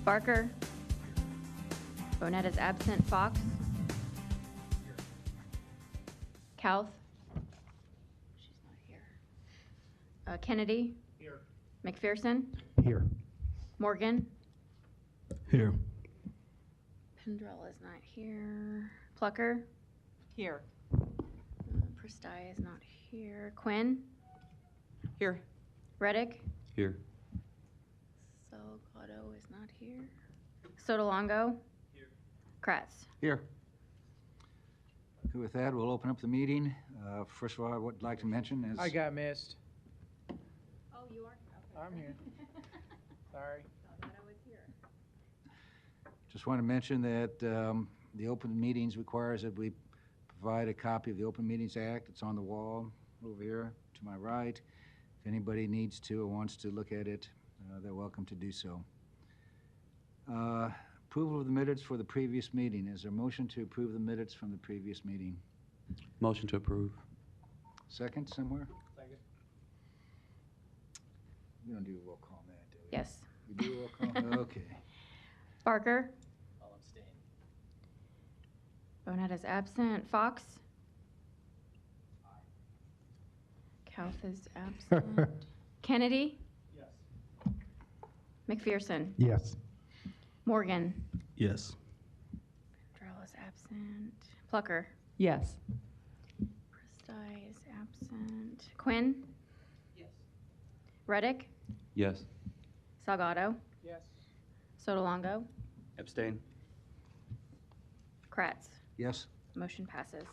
Barker. Bonette is absent. Fox. Kauth. She's not here. Kennedy. Here. McPherson. Here. Morgan. Here. Pendrell is not here. Plucker. Here. Prestai is not here. Quinn. Here. Reddick. Here. Salgado is not here. Sotolongo. Here. Kratz. Here. Okay, with that, we'll open up the meeting. First of all, I would like to mention is... I got missed. Oh, you are? Okay. I'm here. Sorry. Salgado is here. Just want to mention that the open meetings requires that we provide a copy of the Open Meetings Act. It's on the wall over here to my right. If anybody needs to or wants to look at it, they're welcome to do so. Approval of the minutes for the previous meeting. Is there a motion to approve the minutes from the previous meeting? Motion to approve. Second somewhere? Second. We don't do a roll call on that, do we? Yes. We do a roll call? Okay. Barker. I'll abstain. Bonette is absent. Fox. Kauth is absent. Kennedy. Yes. McPherson. Yes. Morgan. Yes. Pendrell is absent. Plucker. Yes. Prestai is absent. Quinn. Yes. Reddick. Yes. Salgado. Yes. Sotolongo. Abstain. Kratz. Yes. Motion passes.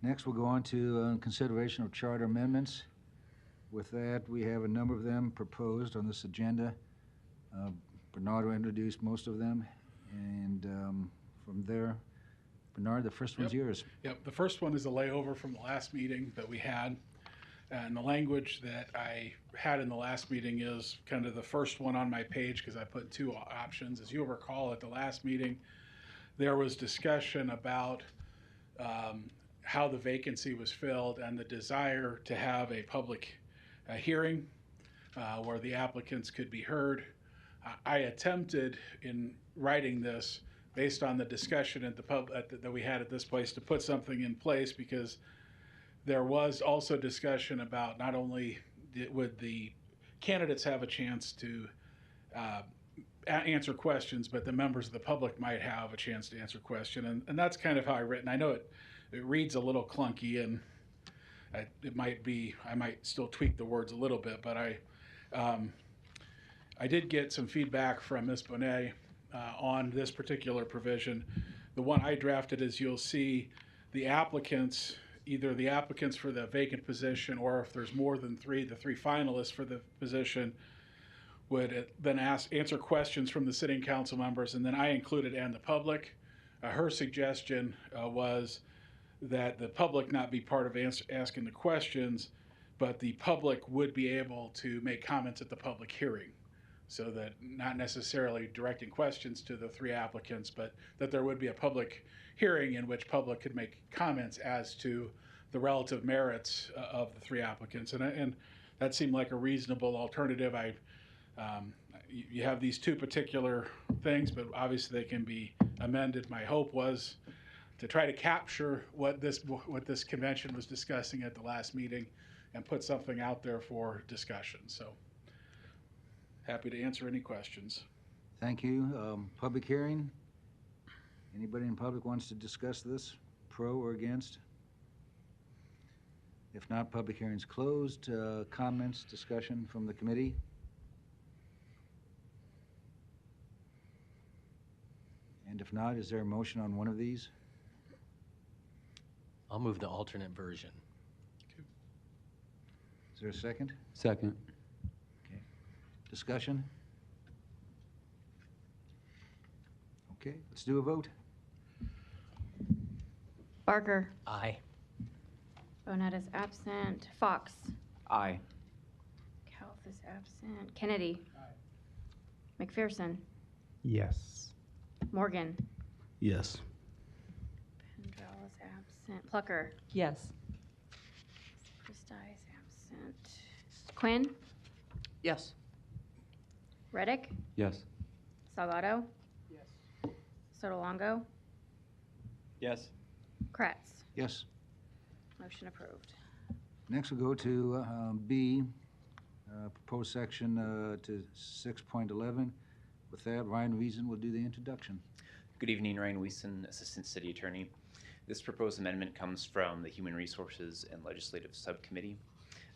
Next, we'll go on to consideration of charter amendments. With that, we have a number of them proposed on this agenda. Bernardo introduced most of them, and from there, Bernard, the first one's yours. Yep, the first one is a layover from the last meeting that we had. And the language that I had in the last meeting is kind of the first one on my page because I put two options. As you'll recall, at the last meeting, there was discussion about how the vacancy was filled and the desire to have a public hearing where the applicants could be heard. I attempted in writing this based on the discussion at that we had at this place to put something in place because there was also discussion about not only would the candidates have a chance to answer questions, but the members of the public might have a chance to answer questions. And that's kind of how I written. I know it reads a little clunky and it might be, I might still tweak the words a little bit, but I did get some feedback from Ms. Bonet on this particular provision. The one I drafted, as you'll see, the applicants, either the applicants for the vacant position or if there's more than three, the three finalists for the position would then answer questions from the sitting council members, and then I included and the public. Her suggestion was that the public not be part of asking the questions, but the public would be able to make comments at the public hearing. So that not necessarily directing questions to the three applicants, but that there would be a public hearing in which public could make comments as to the relative merits of the three applicants. And that seemed like a reasonable alternative. You have these two particular things, but obviously they can be amended. My hope was to try to capture what this convention was discussing at the last meeting and put something out there for discussion. So happy to answer any questions. Thank you. Public hearing. Anybody in public wants to discuss this, pro or against? If not, public hearing's closed. Comments, discussion from the committee? And if not, is there a motion on one of these? I'll move the alternate version. Is there a second? Second. Okay. Discussion? Okay, let's do a vote. Barker. Aye. Bonette is absent. Fox. Aye. Kauth is absent. Kennedy. Aye. McPherson. Yes. Morgan. Yes. Pendrell is absent. Plucker. Yes. Prestai is absent. Quinn. Yes. Reddick, Yes. Salgado, Yes. Sotolongo, Yes. Kratz. Yes. Motion approved. Next, we'll go to B, proposed section to 6.11. With that, Ryan Reason will do the introduction. Good evening, Ryan Wiesen, Assistant City Attorney. This proposed amendment comes from the Human Resources and Legislative Subcommittee.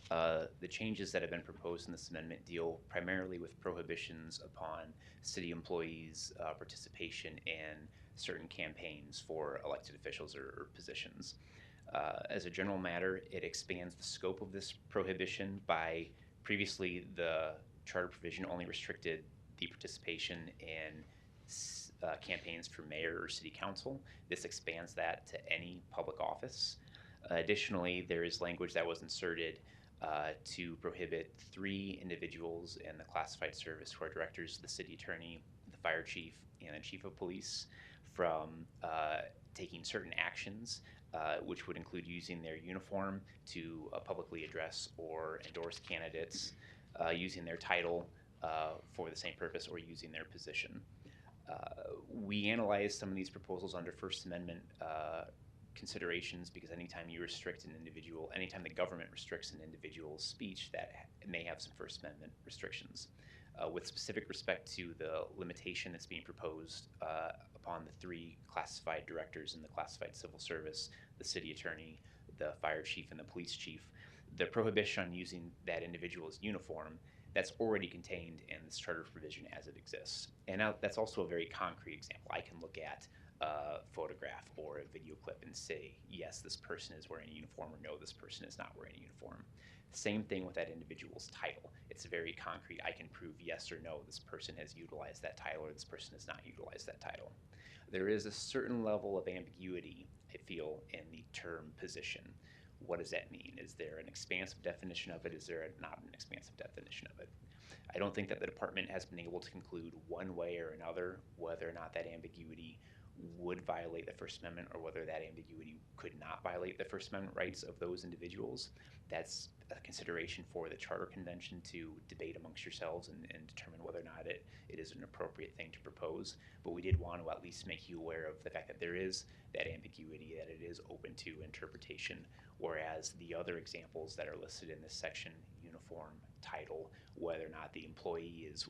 The changes that have been proposed in this amendment deal primarily with prohibitions upon city employees' participation in certain campaigns for elected officials or positions. As a general matter, it expands the scope of this prohibition by previously the charter provision only restricted the participation in campaigns for mayor or city council. This expands that to any public office. Additionally, there is language that was inserted to prohibit 3 individuals in the classified service who are directors, the city attorney, the fire chief, and the chief of police from taking certain actions, which would include using their uniform to publicly address or endorse candidates, using their title for the same purpose, or using their position. We analyzed some of these proposals under First Amendment considerations, because anytime you restrict an individual, anytime the government restricts an individual's speech, that may have some First Amendment restrictions. With specific respect to the limitation that's being proposed upon the 3 classified directors in the classified civil service, the city attorney, the fire chief, and the police chief, the prohibition on using that individual's uniform, that's already contained in this charter provision as it exists. And now that's also a very concrete example. I can look at a photograph or a video clip and say, yes, this person is wearing a uniform, or no, this person is not wearing a uniform. Same thing with that individual's title. It's very concrete. I can prove yes or no, this person has utilized that title, or this person has not utilized that title. There is a certain level of ambiguity, I feel, in the term position. What does that mean? Is there an expansive definition of it? Is there not an expansive definition of it? I don't think that the department has been able to conclude one way or another whether or not that ambiguity would violate the First Amendment, or whether that ambiguity could not violate the First Amendment rights of those individuals. That's a consideration for the Charter Convention to debate amongst yourselves and determine whether or not it is an appropriate thing to propose. But we did want to at least make you aware of the fact that there is that ambiguity, that it is open to interpretation, whereas the other examples that are listed in this section, uniform, title, whether or not the employee is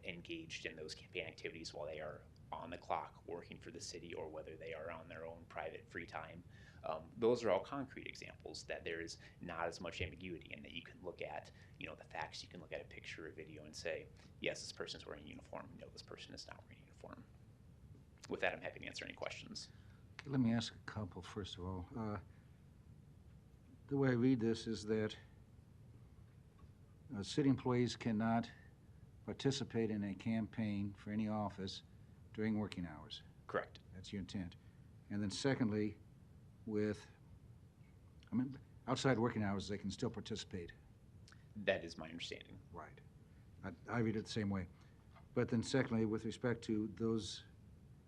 engaged in those campaign activities while they are on the clock working for the city, or whether they are on their own private free time. Those are all concrete examples that there is not as much ambiguity, and that you can look at, the facts. You can look at a picture or video and say, yes, this person is wearing a uniform. No, this person is not wearing a uniform. With that, I'm happy to answer any questions. Let me ask a couple, first of all. The way I read this is that city employees cannot participate in a campaign for any office during working hours. Correct. That's your intent. And then secondly, outside working hours, they can still participate. That is my understanding. Right. I read it the same way. But then secondly, with respect to those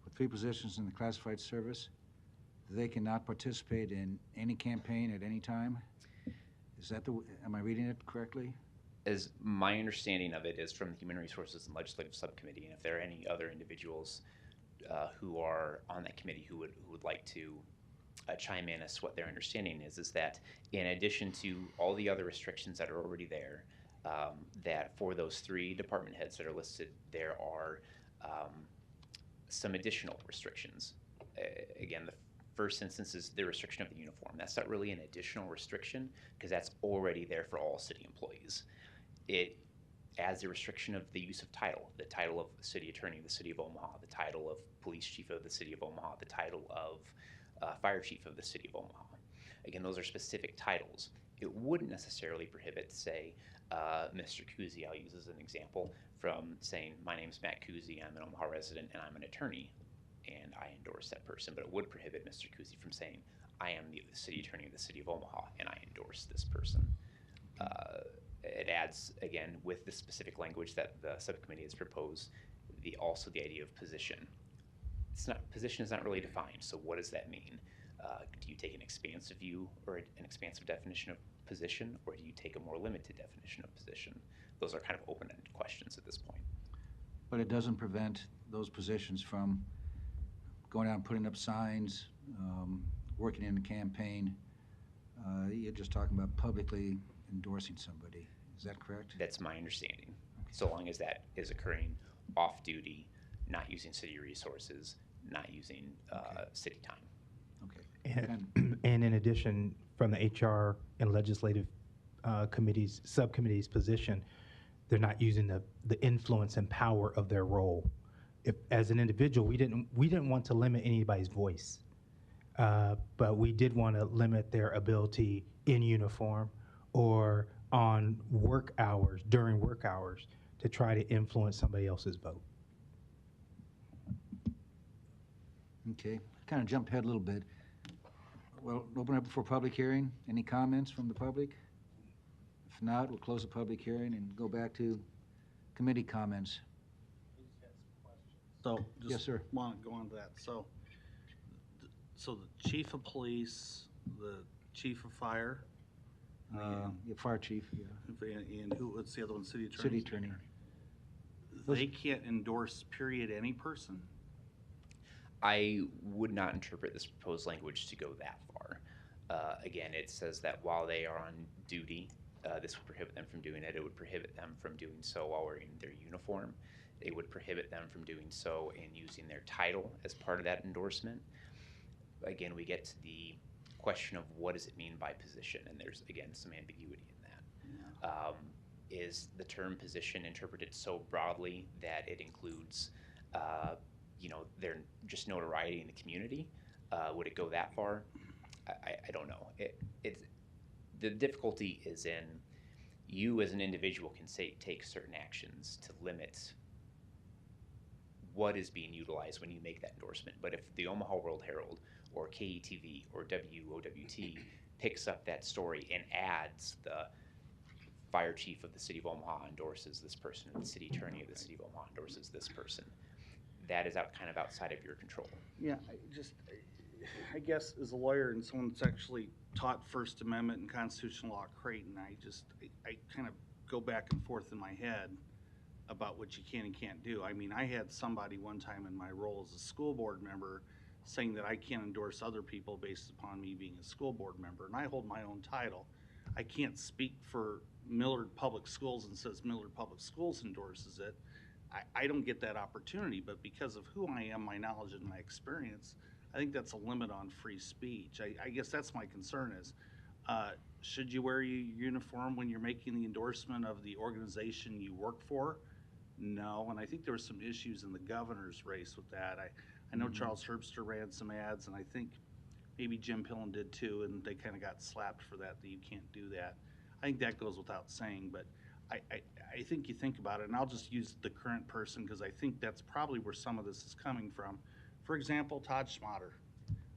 with 3 positions in the classified service, they cannot participate in any campaign at any time? Am I reading it correctly? As my understanding of it is from the Human Resources and Legislative Subcommittee, and if there are any other individuals who are on that committee who would like to chime in as to what their understanding is that in addition to all the other restrictions that are already there, that for those 3 department heads that are listed, there are some additional restrictions. Again, the first instance is the restriction of the uniform. That's not really an additional restriction, because that's already there for all city employees. It adds a restriction of the use of title, the title of city attorney of the city of Omaha, the title of police chief of the city of Omaha, the title of fire chief of the city of Omaha. Again, those are specific titles. It wouldn't necessarily prohibit, say, Mr. Kuzi, I'll use as an example, from saying, my name's Matt Kuzi, I'm an Omaha resident, and I'm an attorney, and I endorse that person. But it would prohibit Mr. Kuzi from saying, I am the city attorney of the city of Omaha, and I endorse this person. It adds, again, with the specific language that the subcommittee has proposed, also the idea of position. Position is not really defined, so what does that mean? Do you take an expansive view or an expansive definition of position, or do you take a more limited definition of position? Those are kind of open-ended questions at this point. But it doesn't prevent those positions from going out and putting up signs, working in the campaign. You're just talking about publicly endorsing somebody. Is that correct? That's my understanding. So long as that is occurring off-duty, not using city resources, not using city time. Okay. And in addition, from the HR and legislative committees, subcommittees position, they're not using the influence and power of their role. If, as an individual, we didn't want to limit anybody's voice, but we did want to limit their ability in uniform or on work hours, during work hours, to try to influence somebody else's vote. Okay, kind of jumped ahead a little bit. Well, open up for public hearing. Any comments from the public? If not, we'll close the public hearing and go back to committee comments. So, Yes, just sir. want to go on to that. So the chief of police, the chief of fire, Yeah, fire chief, yeah. and what's the other one, city attorney? City attorney. They can't endorse, period, any person. I would not interpret this proposed language to go that far. Again, it says that while they are on duty, this would prohibit them from doing it. It would prohibit them from doing so while wearing their uniform. It would prohibit them from doing so in using their title as part of that endorsement. Again, we get to the question of what does it mean by position, and there's, again, some ambiguity in that. Is the term position interpreted so broadly that it includes their just notoriety in the community? Would it go that far? I don't know. The difficulty is in you as an individual can take certain actions to limit what is being utilized when you make that endorsement. But if the Omaha World Herald or KETV or WOWT picks up that story and adds the fire chief of the city of Omaha endorses this person, or the city attorney of the city of Omaha endorses this person, that is kind of outside of your control. Yeah, I guess as a lawyer and someone that's actually taught First Amendment and constitutional law at Creighton, I kind of go back and forth in my head about what you can and can't do. I mean, I had somebody one time in my role as a school board member saying that I can't endorse other people based upon me being a school board member, and I hold my own title. I can't speak for Millard Public Schools and says Millard Public Schools endorses it. I don't get that opportunity, but because of who I am, my knowledge and my experience, I think that's a limit on free speech. I guess that's my concern is, should you wear your uniform when you're making the endorsement of the organization you work for? No, and I think there were some issues in the governor's race with that. I know Charles Herbster ran some ads, and I think maybe Jim Pillen did too, and they kind of got slapped for that you can't do that. I think that goes without saying, but I think you think about it, and I'll just use the current person because I think that's probably where some of this is coming from. For example, Todd Schmatter.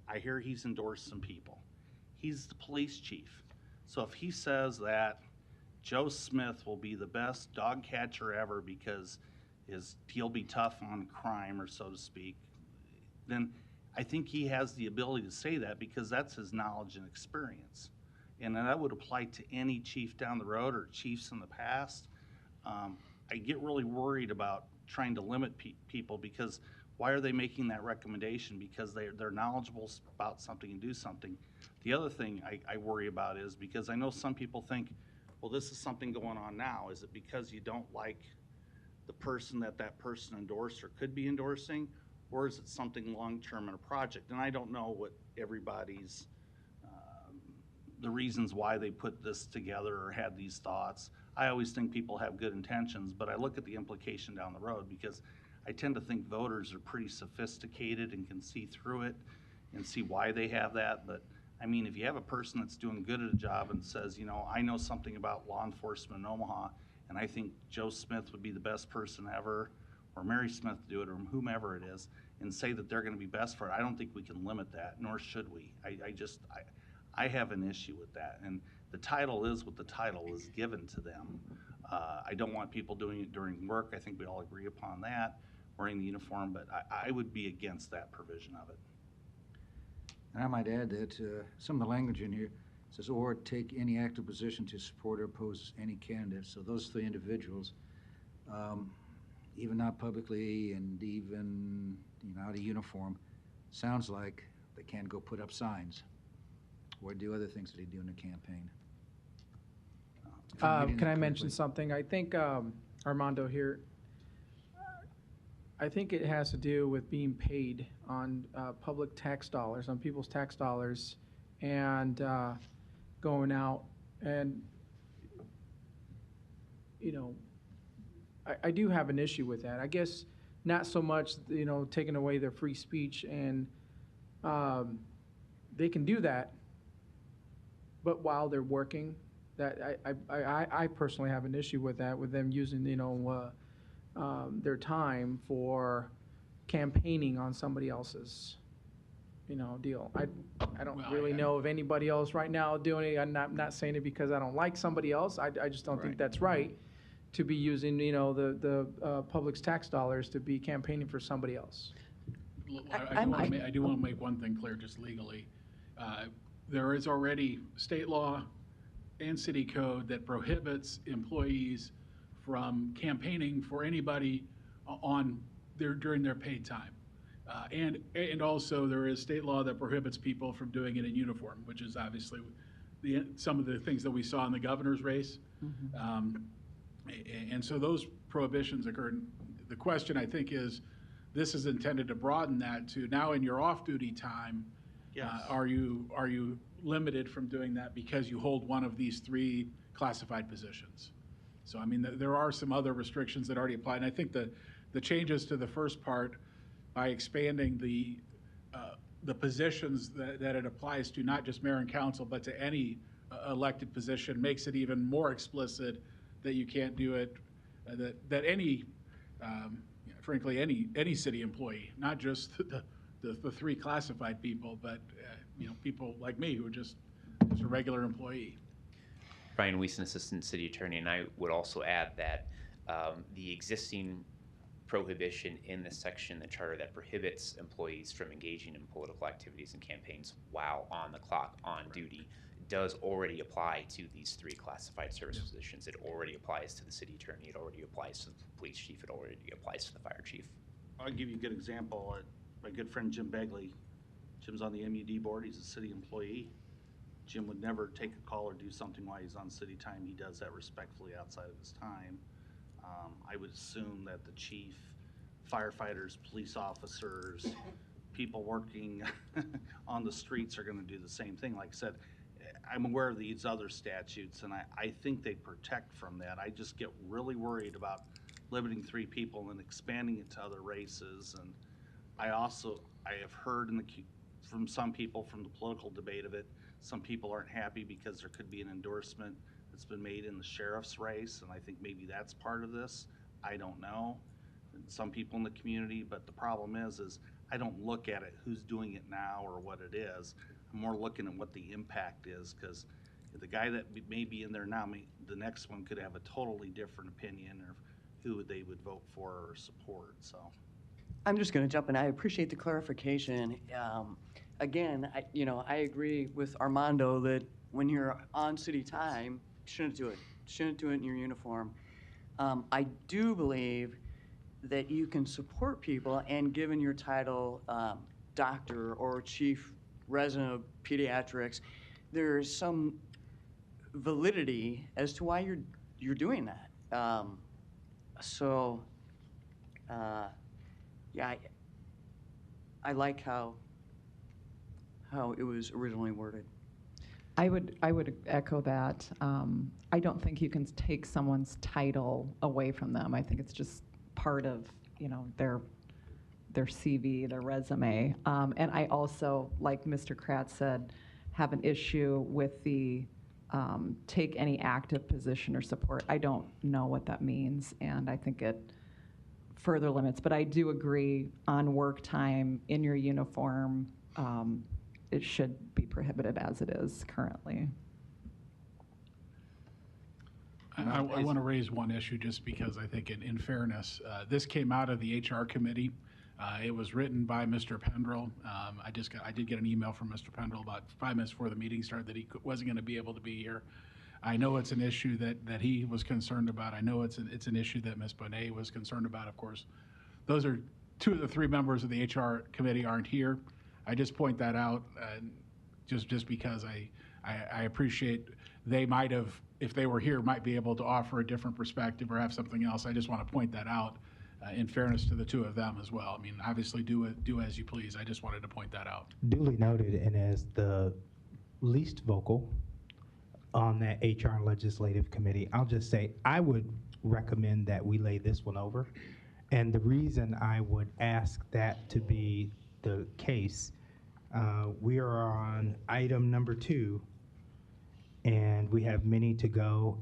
I hear he's endorsed some people. He's the police chief. So if he says that Joe Smith will be the best dog catcher ever because he'll be tough on crime, or so to speak, then I think he has the ability to say that because that's his knowledge and experience. And that would apply to any chief down the road or chiefs in the past. I get really worried about trying to limit people because why are they making that recommendation? Because they're knowledgeable about something and do something. The other thing I worry about is because I know some people think, well, this is something going on now. Is it because you don't like the person that person endorsed or could be endorsing? Or is it something long-term in a project? And I don't know what everybody's, the reasons why they put this together or had these thoughts. I always think people have good intentions, but I look at the implication down the road because I tend to think voters are pretty sophisticated and can see through it and see why they have that. But I mean, if you have a person that's doing good at a job and says, I know something about law enforcement in Omaha, and I think Joe Smith would be the best person ever, or Mary Smith to do it, or whomever it is, and say that they're going to be best for it, I don't think we can limit that, nor should we. I have an issue with that, and the title is what the title is given to them. I don't want people doing it during work. I think we all agree upon that, wearing the uniform, but I would be against that provision of it. And I might add that some of the language in here says, or take any active position to support or oppose any candidate. So those three individuals, even not publicly and even, out of uniform, sounds like they can't go put up signs or do other things that they do in the campaign. If I'm reading Can that I mention correctly. something? I think, Armando here, I think it has to do with being paid on public tax dollars, on people's tax dollars, and going out and, I do have an issue with that. I guess not so much, taking away their free speech, and they can do that, but while they're working, that I personally have an issue with that, with them using, their time for campaigning on somebody else's, deal. I don't Well, really know of anybody else right now doing it. I'm not saying it because I don't like somebody else. I just don't think Right. that's right to be using, the public's tax dollars to be campaigning for somebody else. I do want to make one thing clear, just legally. There is already state law and city code that prohibits employees from campaigning for anybody during their paid time. And also there is state law that prohibits people from doing it in uniform, which is obviously some of the things that we saw in the governor's race. And so those prohibitions occurred. The question, I think, is this is intended to broaden that to now in your off-duty time. Yes. Are you limited from doing that because you hold one of these 3 classified positions? So, I mean, there are some other restrictions that already apply, and I think the changes to the first part by expanding the positions that it applies to, not just mayor and council, but to any elected position, makes it even more explicit that you can't do it, that any, frankly, any city employee, not just the 3 classified people, but people like me who are just a regular employee. Brian Wiesen, Assistant City Attorney, and I would also add that the existing prohibition in the section in the charter that prohibits employees from engaging in political activities and campaigns while on the clock, on duty, does already apply to these 3 classified service positions. It already applies to the city attorney. It already applies to the police chief. It already applies to the fire chief. I'll give you a good example. My good friend Jim Begley, Jim's on the MUD board. He's a city employee. Jim would never take a call or do something while he's on city time. He does that respectfully outside of his time. I would assume that the chief, firefighters, police officers, people working on the streets are going to do the same thing. Like I said, I'm aware of these other statutes, and I think they protect from that. I just get really worried about limiting 3 people and expanding it to other races. And I have heard from some people from the political debate of it, some people aren't happy because there could be an endorsement that's been made in the sheriff's race, and I think maybe that's part of this. I don't know. And some people in the community, but the problem is I don't look at it who's doing it now or what it is. I'm more looking at what the impact is, because the guy that may be in there now, the next one could have a totally different opinion of who they would vote for or support. So I'm just going to jump in. I appreciate the clarification. Again, I agree with Armando that when you're on city time, you shouldn't do it. Shouldn't do it in your uniform. I do believe that you can support people, and given your title, doctor or chief resident of pediatrics, there's some validity as to why you're doing that. Yeah, I like how it was originally worded. I would echo that. I don't think you can take someone's title away from them. I think it's just part of, their CV, their resume. And I also, like Mr. Kratz said, have an issue with the take any active position or support. I don't know what that means, and I think it further limits. But I do agree on work time in your uniform, it should be prohibited as it is currently. I want to raise one issue just because I think in fairness, this came out of the HR committee. It was written by Mr. Pendrell. I did get an email from Mr. Pendrell about 5 minutes before the meeting started that he wasn't going to be able to be here. I know it's an issue that he was concerned about. I know it's an issue that Ms. Bonet was concerned about, of course. Those are two of the three members of the HR committee aren't here. I just point that out just because I appreciate they might have, if they were here, might be able to offer a different perspective or have something else. I just want to point that out in fairness to the two of them as well. I mean, obviously do as you please. I just wanted to point that out. Duly noted, and as the least vocal on that HR and Legislative Committee, I'll just say I would recommend that we lay this one over. And the reason I would ask that to be the case, we are on item number 2, and we have many to go.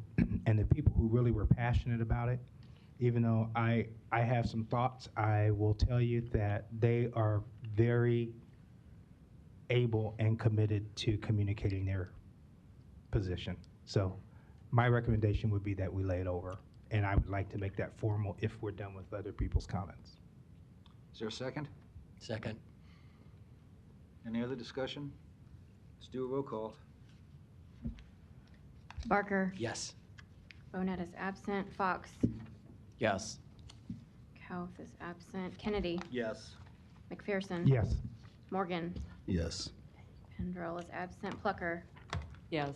And the people who really were passionate about it, even though I have some thoughts, I will tell you that they are very able and committed to communicating their position. So my recommendation would be that we lay it over, and I would like to make that formal if we're done with other people's comments. Is there a second? Second. Any other discussion? Let's do a roll call. Barker. Yes. Bonet is absent. Fox. Yes. Kauth is absent. Kennedy. Yes. McPherson. Yes. Morgan. Yes. Pendrell is absent. Plucker. Yes.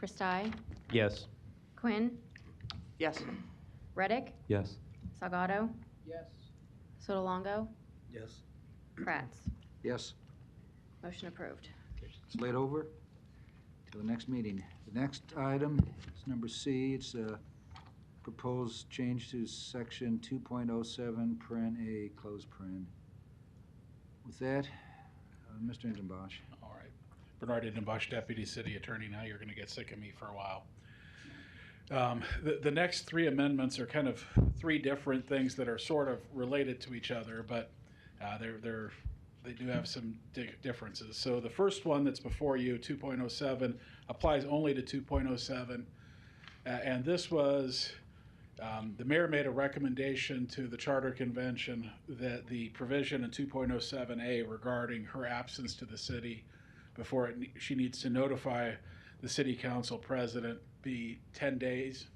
Prestai. Yes. Quinn. Yes. Reddick. Yes. Salgado. Yes. Sotolongo. Yes. Kratz. Yes, Motion approved. it's laid over till the next meeting. The next item is number C. It's a proposed change to section 2.07, paren A, close paren. With that, Mr. Ingenbosch. All right. Bernard Indenbosch, Deputy City Attorney. Now you're going to get sick of me for a while. The next 3 amendments are kind of 3 different things that are sort of related to each other, but they do have some differences. So the first one that's before you, 2.07, applies only to 2.07. And this was, the mayor made a recommendation to the Charter Convention that the provision in 2.07A regarding her absence to the city before she needs to notify the city council president be 10 days.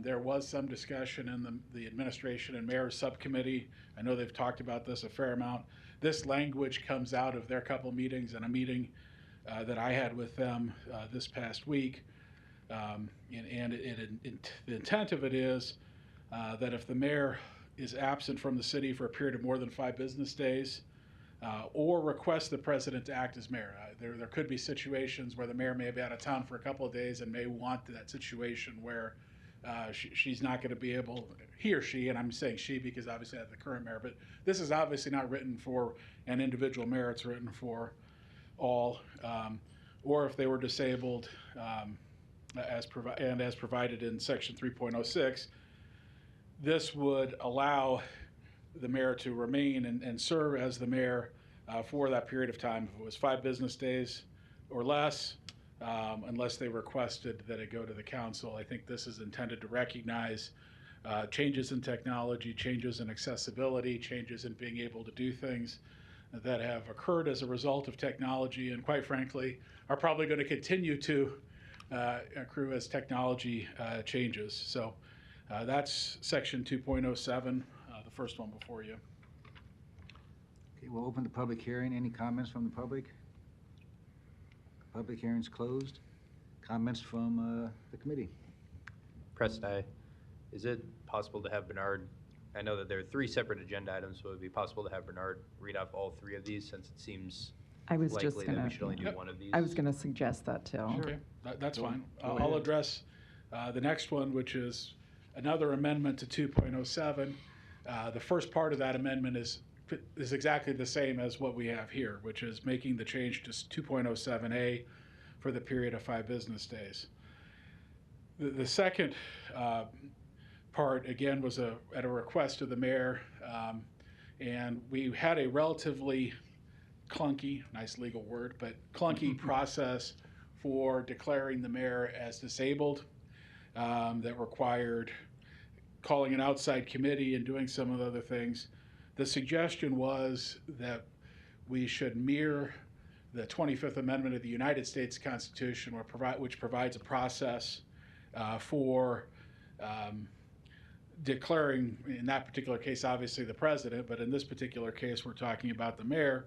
There was some discussion in the administration and mayor's subcommittee. I know they've talked about this a fair amount. This language comes out of their couple meetings and a meeting that I had with them this past week. The intent of it is that if the mayor is absent from the city for a period of more than 5 business days, or request the president to act as mayor. There could be situations where the mayor may be out of town for a couple of days and may want that situation where she's not going to be able, he or she, and I'm saying she because obviously that's the current mayor, but this is obviously not written for an individual mayor, it's written for all, or if they were disabled as provided in section 3.06, this would allow the mayor to remain and serve as the mayor for that period of time. If it was 5 business days or less, unless they requested that it go to the council. I think this is intended to recognize changes in technology, changes in accessibility, changes in being able to do things that have occurred as a result of technology and quite frankly are probably going to continue to accrue as technology changes. So that's section 2.07, the first one before you. Okay, we'll open the public hearing. Any comments from the public? Public hearing's closed. Comments from the committee? Prestai, is it possible to have Bernard, I know that there are 3 separate agenda items, so it would be possible to have Bernard read off all 3 of these since it seems I was just likely that gonna, we should only do one of these? I was gonna suggest that too. Okay, that's fine. Go I'll ahead. address the next one, which is another amendment to 2.07. The first part of that amendment is exactly the same as what we have here, which is making the change to 2.07A for the period of 5 business days. The second part, again, was at a request of the mayor, and we had a relatively clunky, nice legal word, but clunky process for declaring the mayor as disabled that required calling an outside committee and doing some of the other things. The suggestion was that we should mirror the 25th Amendment of the United States Constitution, which provides a process for declaring, in that particular case, obviously the president, but in this particular case, we're talking about the mayor.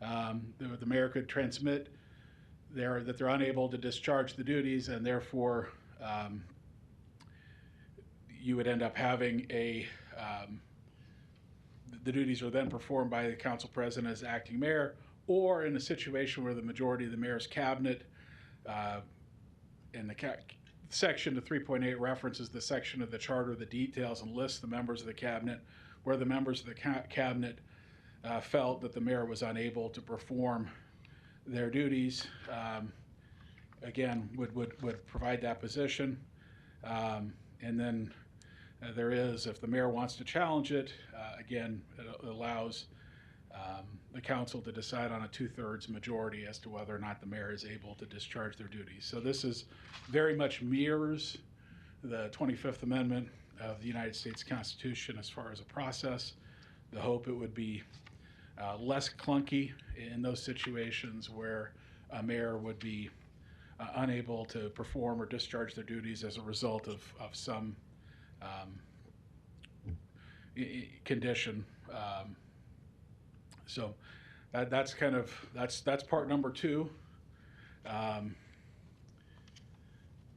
The mayor could transmit that they're unable to discharge the duties, and therefore you would end up having the duties are then performed by the council president as acting mayor, or in a situation where the majority of the mayor's cabinet, and the section to 3.8 references the section of the charter that details and lists the members of the cabinet, where the members of the cabinet felt that the mayor was unable to perform their duties, again, would provide that position. And then there is, if the mayor wants to challenge it, again, it allows the council to decide on a 2/3 majority as to whether or not the mayor is able to discharge their duties. So this is very much mirrors the 25th Amendment of the United States Constitution as far as a process. The hope it would be less clunky in those situations where a mayor would be unable to perform or discharge their duties as a result of some condition. So that's part number two.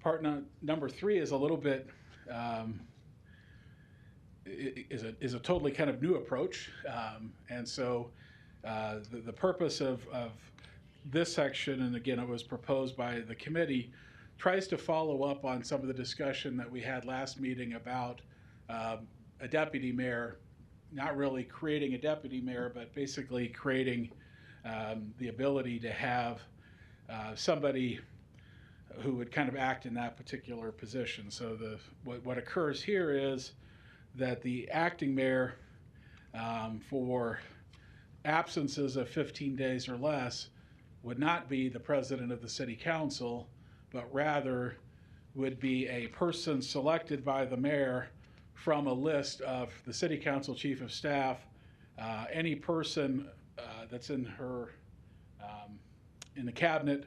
Part number three is a little bit is a totally kind of new approach, and so the purpose of this section, and again it was proposed by the committee, tries to follow up on some of the discussion that we had last meeting about a deputy mayor, not really creating a deputy mayor, but basically creating the ability to have somebody who would kind of act in that particular position. So what occurs here is that the acting mayor, for absences of 15 days or less, would not be the president of the city council, but rather would be a person selected by the mayor from a list of the city council chief of staff, any person that's in the cabinet,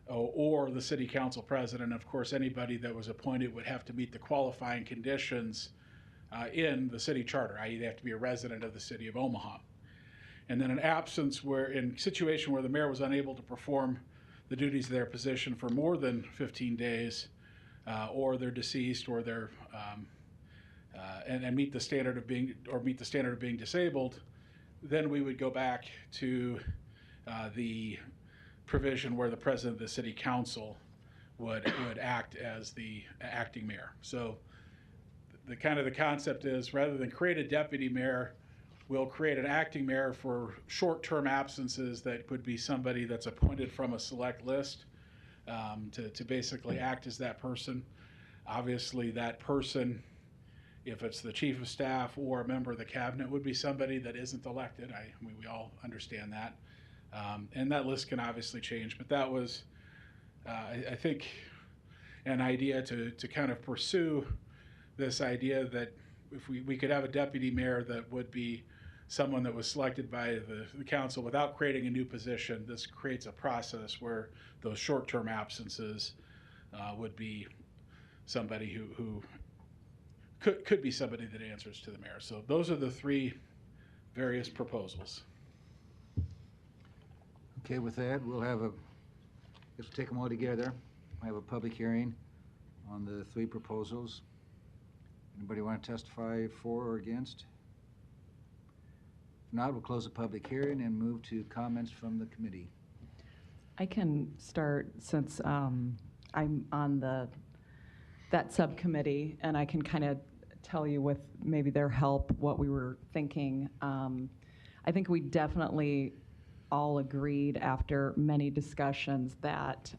or the city council president. Of course, anybody that was appointed would have to meet the qualifying conditions in the city charter, i.e. they have to be a resident of the city of Omaha. And then in situation where the mayor was unable to perform the duties of their position for more than 15 days, or they're deceased, or they're and meet the standard of being disabled, then we would go back to the provision where the president of the city council would act as the acting mayor. So the concept is, rather than create a deputy mayor, we'll create an acting mayor for short-term absences that could be somebody that's appointed from a select list to basically act as that person. Obviously, that person, if it's the chief of staff or a member of the cabinet, would be somebody that isn't elected. We all understand that. And that list can obviously change, but that was, I think, an idea to kind of pursue this idea that if we could have a deputy mayor that would be someone that was selected by the council without creating a new position. This creates a process where those short-term absences would be somebody who could be somebody that answers to the mayor. So those are the three various proposals. Okay, with that, let's take them all together. I have a public hearing on the three proposals. Anybody want to testify for or against? If not, we'll close the public hearing and move to comments from the committee. I can start since I'm on that subcommittee, and I can kind of tell you with maybe their help what we were thinking. I think we definitely all agreed after many discussions that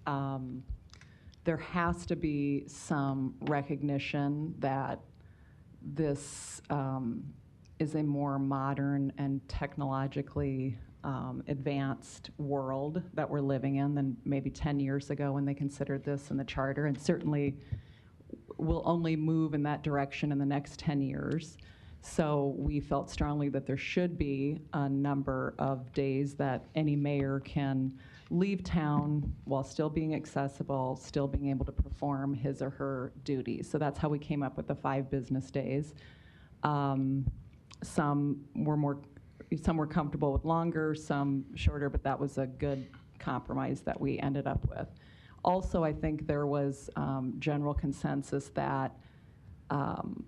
there has to be some recognition that this is a more modern and technologically advanced world that we're living in than maybe 10 years ago when they considered this in the charter, and certainly will only move in that direction in the next 10 years. So we felt strongly that there should be a number of days that any mayor can leave town while still being accessible, still being able to perform his or her duties. So that's how we came up with the 5 business days. Some were comfortable with longer, some shorter, but that was a good compromise that we ended up with. Also, I think there was general consensus that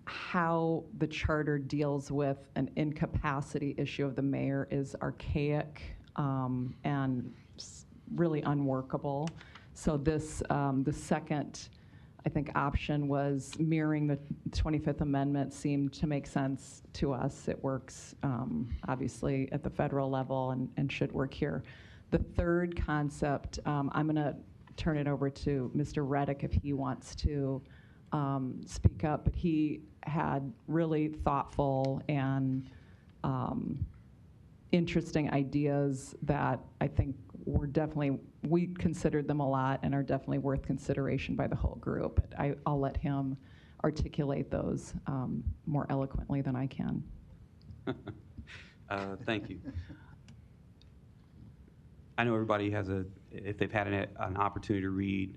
how the charter deals with an incapacity issue of the mayor is archaic and really unworkable. So this, the second, I think, option was mirroring the 25th Amendment seemed to make sense to us. It works, obviously, at the federal level and should work here. The third concept, I'm going to turn it over to Mr. Reddick if he wants to speak up, but he had really thoughtful and interesting ideas that I think were definitely, we considered them a lot and are definitely worth consideration by the whole group. But I'll let him articulate those more eloquently than I can. Thank you. I know everybody has if they've had an opportunity to read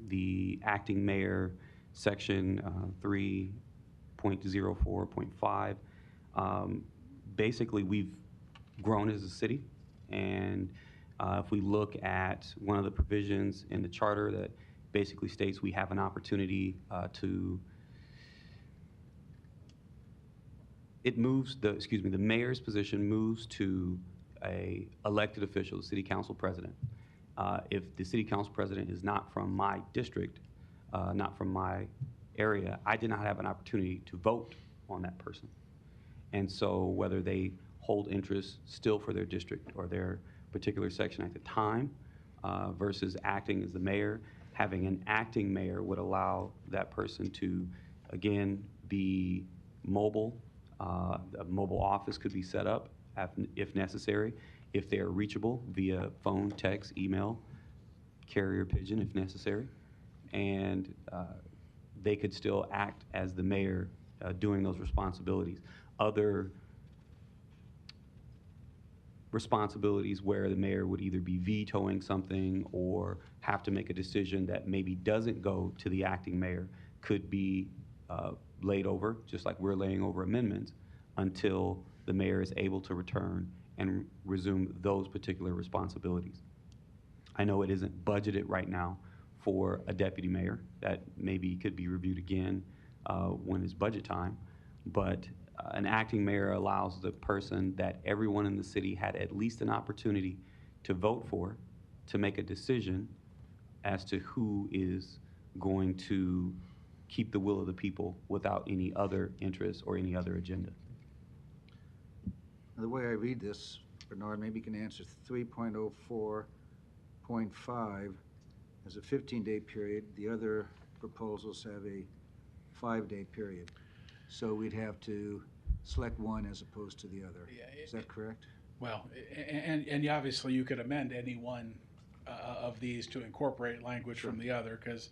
the acting mayor section 3.04.5. Basically, we've grown as a city, and if we look at one of the provisions in the charter that basically states we have an opportunity the mayor's position moves to a elected official, the city council president. If the city council president is not from my district, not from my area, I did not have an opportunity to vote on that person. And so whether they hold interest still for their district or their particular section at the time versus acting as the mayor, having an acting mayor would allow that person to, again, be mobile. A mobile office could be set up if necessary, if they are reachable via phone, text, email, carrier pigeon if necessary. And they could still act as the mayor doing those responsibilities. Other responsibilities where the mayor would either be vetoing something or have to make a decision that maybe doesn't go to the acting mayor could be laid over, just like we're laying over amendments, until the mayor is able to return and resume those particular responsibilities. I know it isn't budgeted right now for a deputy mayor. That maybe could be reviewed again when it's budget time, but an acting mayor allows the person that everyone in the city had at least an opportunity to vote for to make a decision as to who is going to keep the will of the people without any other interest or any other agenda. The way I read this, Bernard, maybe you can answer 3.04.5 as a 15-day period. The other proposals have a 5-day period. So we'd have to select one as opposed to the other. Yeah, Is that correct? Well, and obviously you could amend any one of these to incorporate language from the other, because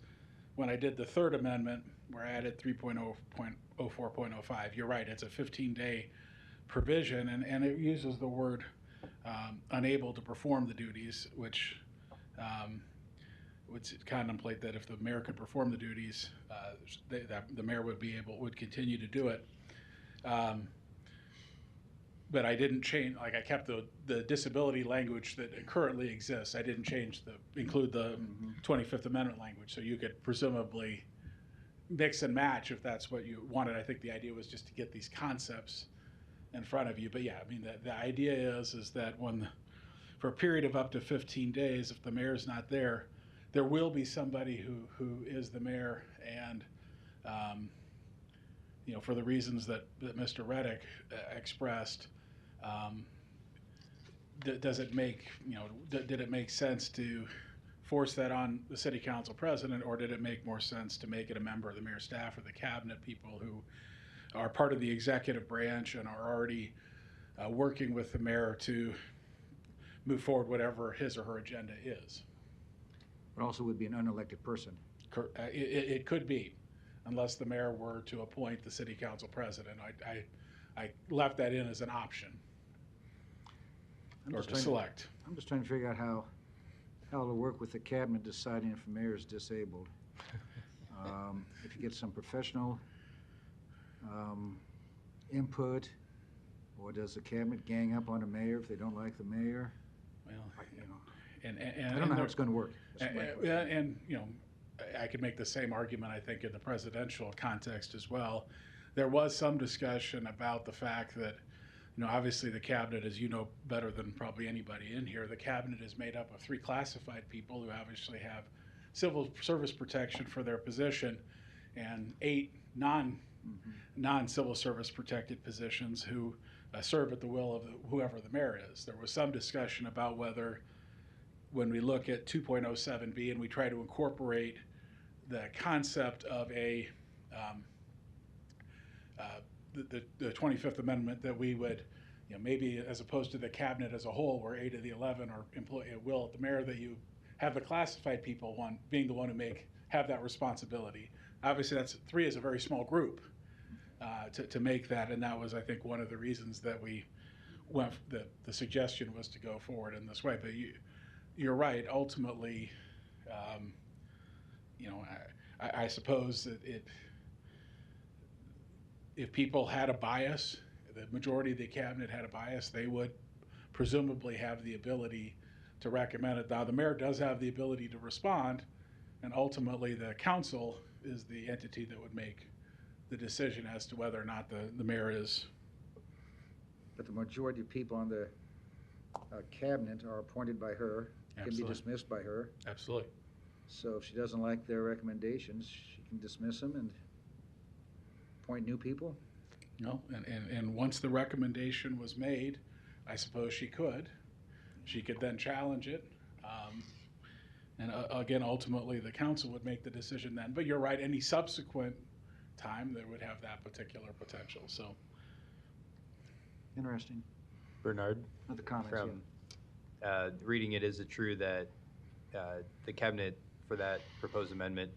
when I did the third amendment, where I added 3.04.05, you're right, it's a 15-day provision, and it uses the word unable to perform the duties, which would contemplate that if the mayor could perform the duties, that the mayor would continue to do it. But I didn't change, like I kept the disability language that currently exists. I didn't include the 25th Amendment language, so you could presumably mix and match if that's what you wanted. I think the idea was just to get these concepts in front of you. But yeah, I mean, the idea is that for a period of up to 15 days, if the mayor's not there, there will be somebody who is the mayor, and for the reasons that Mr. Reddick expressed, does it make, did it make sense to force that on the city council president, or did it make more sense to make it a member of the mayor's staff or the cabinet, people who are part of the executive branch and are already working with the mayor to move forward whatever his or her agenda is? It also would be an unelected person. It could be. unless the mayor were to appoint the city council president. I left that in as an option, or to select. I'm just trying to figure out how it'll work with the cabinet deciding if the mayor is disabled. If you get some professional input, or does the cabinet gang up on the mayor if they don't like the mayor? Well, You know, and I don't know how it's going to work. That's my question. and you know, I could make the same argument, I think, in the presidential context as well. There was some discussion about the fact that, you know, obviously the cabinet, as you know better than probably anybody in here, the cabinet is made up of 3 classified people who obviously have civil service protection for their position, and 8 non-civil service protected positions who serve at the will of whoever the mayor is. There was some discussion about whether, when we look at 2.07B and we try to incorporate the concept of the 25th Amendment, that we would, you know, maybe as opposed to the cabinet as a whole, where 8 of the 11 are employee at will at the mayor, that you have the classified people being the one who have that responsibility. Obviously, 3 is a very small group to make that, and that was, I think, one of the reasons that we went. The suggestion was to go forward in this way. But you're right. Ultimately, you know, I suppose that if people had a bias, the majority of the cabinet had a bias, they would presumably have the ability to recommend it. Now, the mayor does have the ability to respond, and ultimately the council is the entity that would make the decision as to whether or not the mayor is. But the majority of people on the cabinet are appointed by her, can be Absolutely. dismissed by her. Absolutely. So if she doesn't like their recommendations, she can dismiss them and appoint new people? No, and once the recommendation was made, I suppose she could. She could then challenge it. And again, ultimately, the council would make the decision then. But you're right, any subsequent time, there would have that particular potential, so. Interesting. Bernard, Other comments? from yeah. reading it, is it true that the cabinet for that proposed amendment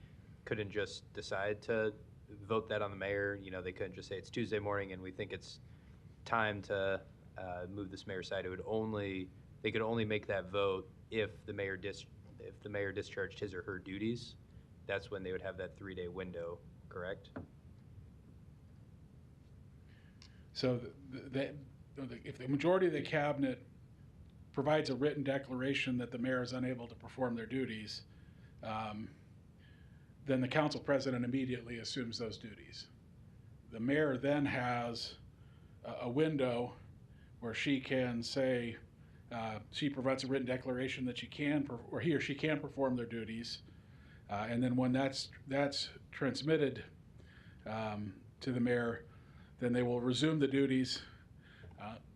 couldn't just decide to vote that on the mayor? You know, they couldn't just say it's Tuesday morning and we think it's time to move this mayor side. They could only make that vote if the mayor discharged his or her duties. That's when they would have that 3-day window, correct? So if the majority of the cabinet provides a written declaration that the mayor is unable to perform their duties, then the council president immediately assumes those duties. The mayor then has a window where she can say, she provides a written declaration that she can, or he or she can perform their duties. And then when that's transmitted to the mayor, then they will resume the duties,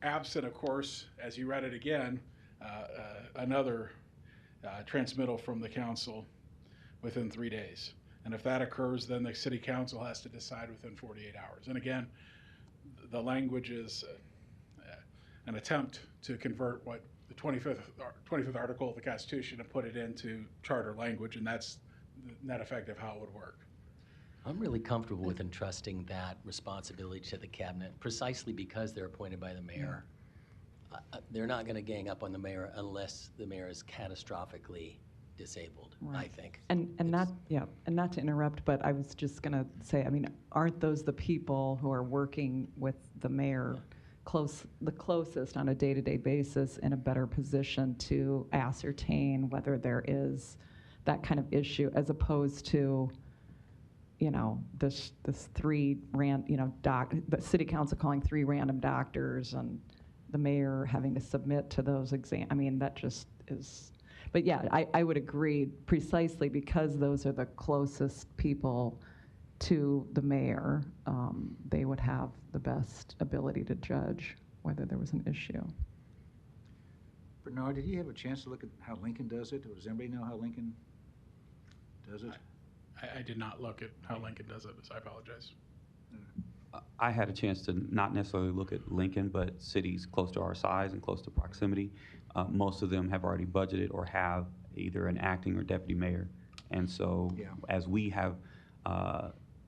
absent, of course, as you read it again, another transmittal from the council within 3 days. And if that occurs, then the city council has to decide within 48 hours. And again, the language is an attempt to convert what the 25th article of the Constitution and put it into charter language, and that's net effective how it would work. I'm really comfortable with entrusting that responsibility to the cabinet, precisely because they're appointed by the mayor. They're not going to gang up on the mayor unless the mayor is catastrophically disabled, I think. And not to interrupt, but I was just going to say, I mean, aren't those the people who are working with the mayor the closest on a day-to-day basis in a better position to ascertain whether there is that kind of issue, as opposed to, you know, this the city council calling 3 random doctors and the mayor having to submit to those exams. I mean, that just is. But yeah, I would agree, precisely because those are the closest people to the mayor, they would have the best ability to judge whether there was an issue. Bernard, did you have a chance to look at how Lincoln does it, or does anybody know how Lincoln does it? I did not look at how Lincoln does it, so I apologize. I had a chance to not necessarily look at Lincoln, but cities close to our size and close to proximity. Most of them have already budgeted or have either an acting or deputy mayor. And so as we have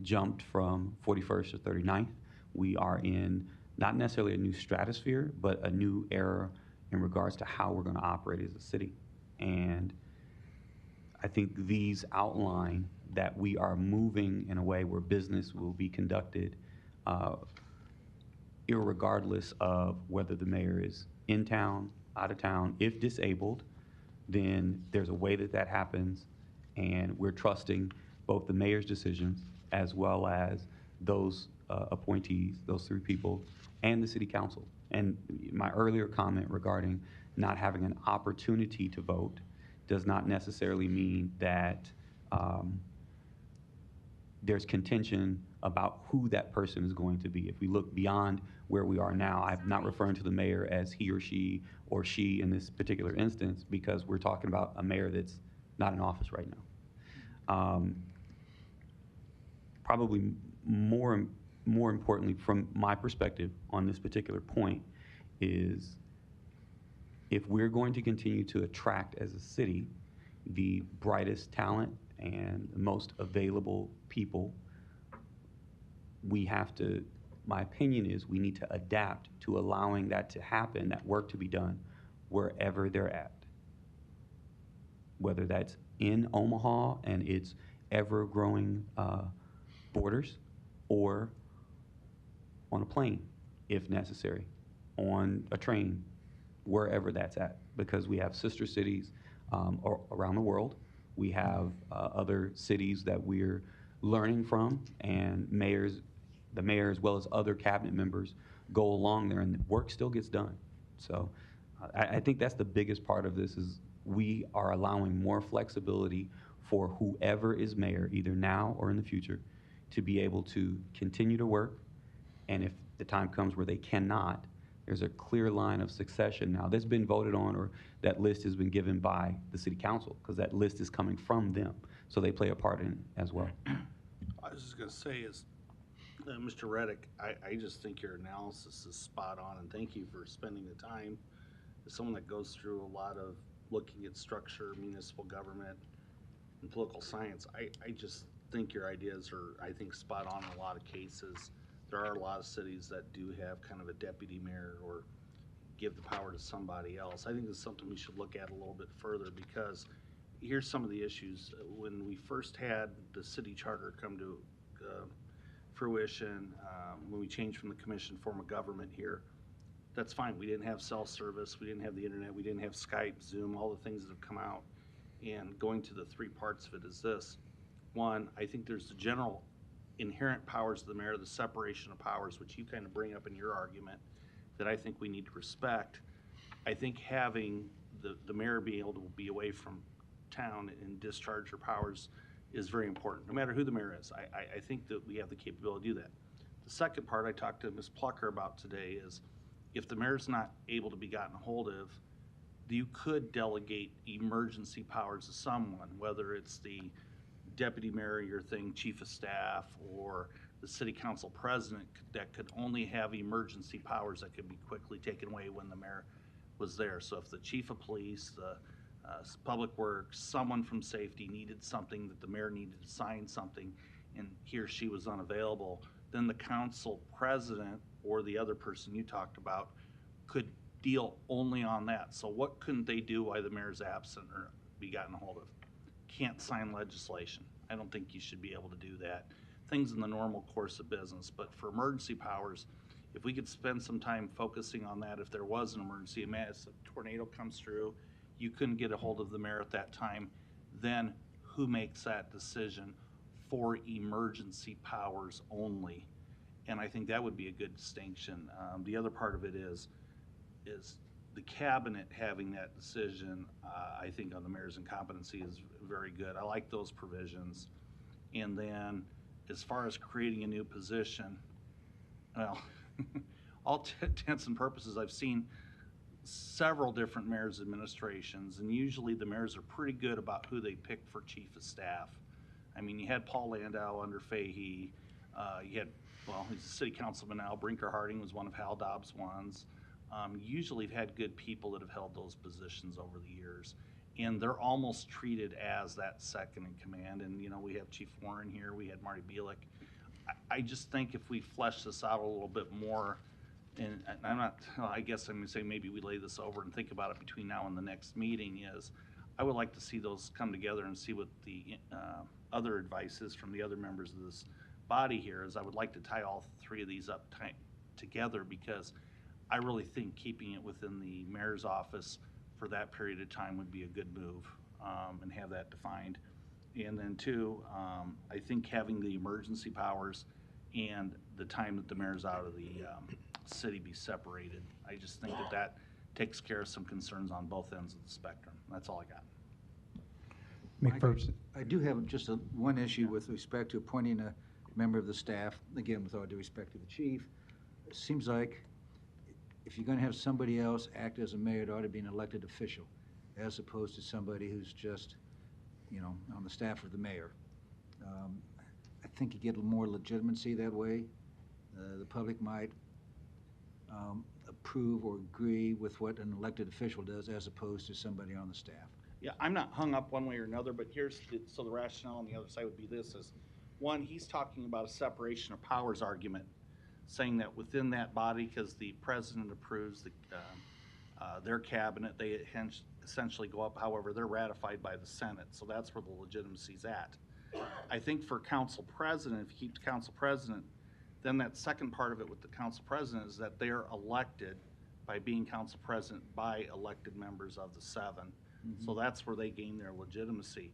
jumped from 41st to 39th. We are in not necessarily a new stratosphere, but a new era in regards to how we're going to operate as a city. And I think these outline that we are moving in a way where business will be conducted irregardless of whether the mayor is in town, out of town. If disabled, then there's a way that that happens, and we're trusting both the mayor's decisions as well as those appointees, those three people, and the city council. And my earlier comment regarding not having an opportunity to vote does not necessarily mean that there's contention about who that person is going to be. If we look beyond where we are now, I'm not referring to the mayor as he or she in this particular instance, because we're talking about a mayor that's not in office right now. Probably more importantly from my perspective on this particular point is, if we're going to continue to attract as a city the brightest talent and the most available people, we have to, my opinion is, we need to adapt to allowing that to happen, that work to be done wherever they're at. Whether that's in Omaha and its ever-growing borders, or on a plane, if necessary, on a train, wherever that's at. Because we have sister cities around the world. We have other cities that we're learning from, and the mayor as well as other cabinet members go along there, and the work still gets done. So I think that's the biggest part of this, is we are allowing more flexibility for whoever is mayor, either now or in the future, to be able to continue to work. And if the time comes where they cannot, there's a clear line of succession now that's been voted on, or that list has been given by the city council, because that list is coming from them. So they play a part in it as well. I was just gonna say is, Mr. Reddick, I just think your analysis is spot on, and thank you for spending the time. As someone that goes through a lot of looking at structure, municipal government, and political science, I just think your ideas are, I think, spot on in a lot of cases. There are a lot of cities that do have kind of a deputy mayor or give the power to somebody else. I think it's something we should look at a little bit further, because here's some of the issues. When we first had the city charter come to fruition, when we changed from the commission form of government here, that's fine. We didn't have cell service, we didn't have the internet, we didn't have Skype, Zoom, all the things that have come out. And going to the three parts of it is this. One, I think there's the general inherent powers of the mayor, the separation of powers, which you kind of bring up in your argument, that I think we need to respect. I think having the mayor be able to be away from town and discharge her powers is very important, no matter who the mayor is. I think that we have the capability to do that. The second part I talked to Ms. Plucker about today is, if the mayor's not able to be gotten a hold of, you could delegate emergency powers to someone, whether it's the deputy mayor, your thing, chief of staff, or the city council president, that could only have emergency powers that could be quickly taken away when the mayor was there. So if the chief of police, the public works, someone from safety needed something, that the mayor needed to sign something, and he or she was unavailable, then the council president or the other person you talked about could deal only on that. So what couldn't they do while the mayor's absent or be gotten a hold of? Can't sign legislation. I don't think you should be able to do that. Things in the normal course of business. But for emergency powers, if we could spend some time focusing on that, if there was an emergency, as a tornado comes through, you couldn't get a hold of the mayor at that time, then who makes that decision for emergency powers only? And I think that would be a good distinction. The other part of it is the cabinet having that decision. I think on the mayor's incompetency is very good. I like those provisions. And then as far as creating a new position, well, all intents and purposes, I've seen several different mayor's administrations, and usually the mayors are pretty good about who they pick for chief of staff. I mean, you had Paul Landau under Fahey. You had, well, he's a city councilman now. Brinker Harding was one of Hal Dobbs' ones. Usually have had good people that have held those positions over the years, and they're almost treated as that second in command. And, you know, we have Chief Warren here, we had Marty Bielik. I just think if we flesh this out a little bit more, and I'm not, well, I guess I'm gonna say maybe we lay this over and think about it between now and the next meeting is, I would like to see those come together and see what the other advice is from the other members of this body here, is I would like to tie all three of these up together, because I really think keeping it within the mayor's office for that period of time would be a good move, and have that defined. And then two, I think having the emergency powers and the time that the mayor's out of the city be separated. I just think that that takes care of some concerns on both ends of the spectrum. That's all I got. Mike, I do have just one issue with respect to appointing a member of the staff, again, with all due respect to the chief. It seems like if you're going to have somebody else act as a mayor, it ought to be an elected official, as opposed to somebody who's just, on the staff of the mayor. I think you get more legitimacy that way. The public might approve or agree with what an elected official does, as opposed to somebody on the staff. Yeah, I'm not hung up one way or another, but so the rationale on the other side would be this is, one, he's talking about a separation of powers argument, saying that within that body, because the president approves their cabinet, they essentially go up, however, they're ratified by the Senate, so that's where the legitimacy's at. I think for council president, if you keep the council president, then that second part of it with the council president is that they're elected by being council president by elected members of the seven. Mm-hmm. So that's where they gain their legitimacy.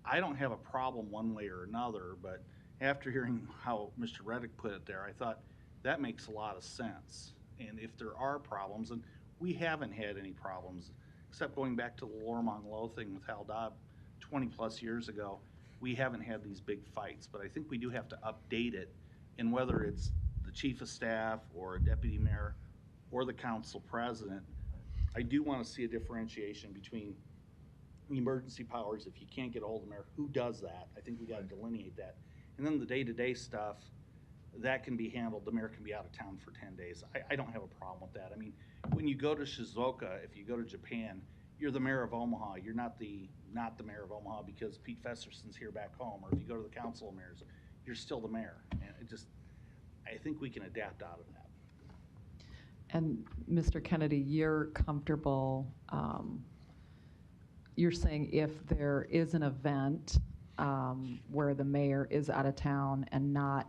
I don't have a problem one way or another, but after hearing how Mr. Reddick put it there, I thought that makes a lot of sense. And if there are problems, and we haven't had any problems, except going back to the Lormont Low thing with Hal Dobb 20 plus years ago, we haven't had these big fights. But I think we do have to update it, and whether it's the chief of staff or a deputy mayor or the council president, I do want to see a differentiation between emergency powers. If you can't get a hold of the mayor, who does that? I think we got to delineate that. And then the day-to-day stuff, that can be handled. The mayor can be out of town for 10 days. I don't have a problem with that. I mean, when you go to Shizuoka, if you go to Japan, you're the mayor of Omaha. You're not the mayor of Omaha because Pete Festerson's here back home. Or if you go to the council of mayors, you're still the mayor. And I think we can adapt out of that. And Mr. Kennedy, you're comfortable, you're saying if there is an event where the mayor is out of town and not,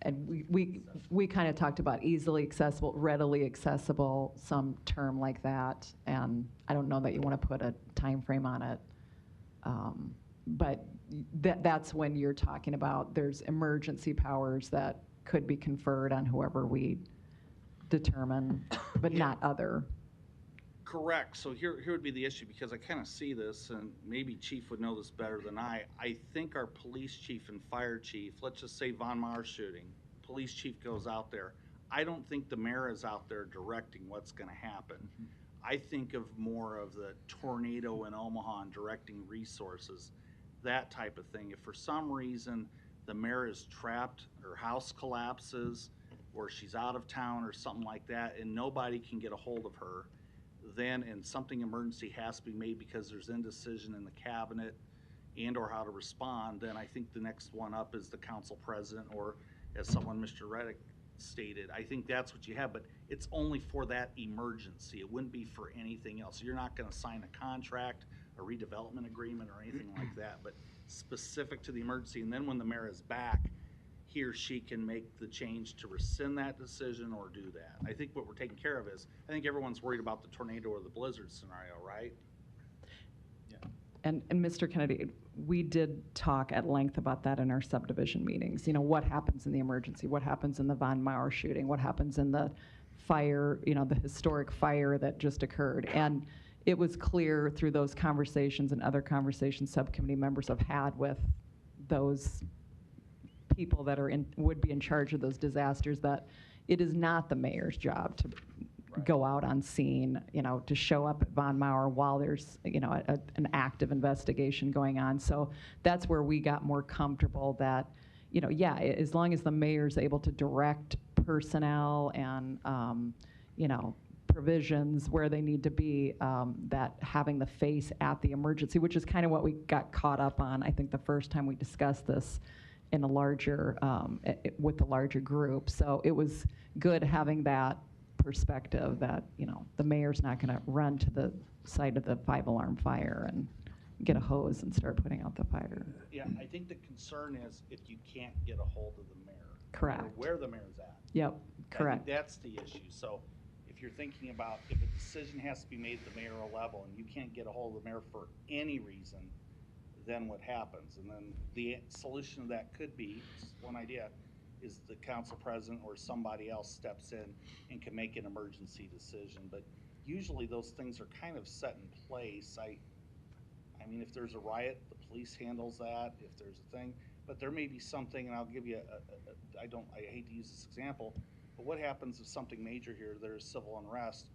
and we kind of talked about easily accessible, readily accessible, some term like that, and I don't know that you want to put a time frame on it, but that's when you're talking about there's emergency powers that could be conferred on whoever we determine, but not other. Correct. So here would be the issue, because I kind of see this, and maybe Chief would know this better than I think our police chief and fire chief, let's just say Von Maur shooting, police chief goes out there. I don't think the mayor is out there directing what's going to happen. Mm-hmm. I think of more of the tornado in Omaha and directing resources, that type of thing. If for some reason the mayor is trapped, her house collapses, or she's out of town or something like that, and nobody can get a hold of her, then, and something emergency has to be made because there's indecision in the cabinet and or how to respond, then I think the next one up is the council president, or as someone, Mr. Reddick, stated, I think that's what you have, but it's only for that emergency. It wouldn't be for anything else. You're not going to sign a contract, a redevelopment agreement, or anything like that, but specific to the emergency. And then when the mayor is back, he or she can make the change to rescind that decision or do that. I think what we're taking care of is, I think everyone's worried about the tornado or the blizzard scenario, right? Yeah. And Mr. Kennedy, we did talk at length about that in our subdivision meetings. You know, what happens in the emergency? What happens in the Von Maur shooting? What happens in the fire, you know, the historic fire that just occurred? And it was clear through those conversations and other conversations subcommittee members have had with those people that would be in charge of those disasters, that it is not the mayor's job to go out on scene, you know, to show up at Von Maur while there's, you know, an active investigation going on. So that's where we got more comfortable that, you know, yeah, as long as the mayor's able to direct personnel and, you know, provisions where they need to be, that having the face at the emergency, which is kind of what we got caught up on, I think, the first time we discussed this, in a larger, with a larger group. So it was good having that perspective that, you know, the mayor's not going to run to the site of the 5-alarm fire and get a hose and start putting out the fire. Yeah, I think the concern is if you can't get a hold of the mayor. Correct. Or where the mayor's at. Yep, correct. I think that's the issue. So if you're thinking about if a decision has to be made at the mayoral level and you can't get a hold of the mayor for any reason, then what happens? And then the solution to that could be, just one idea, is the council president or somebody else steps in and can make an emergency decision. But usually those things are kind of set in place. I mean, if there's a riot, the police handles that, if there's a thing. But there may be something, and I'll give you I hate to use this example, but what happens if something major here, there's civil unrest?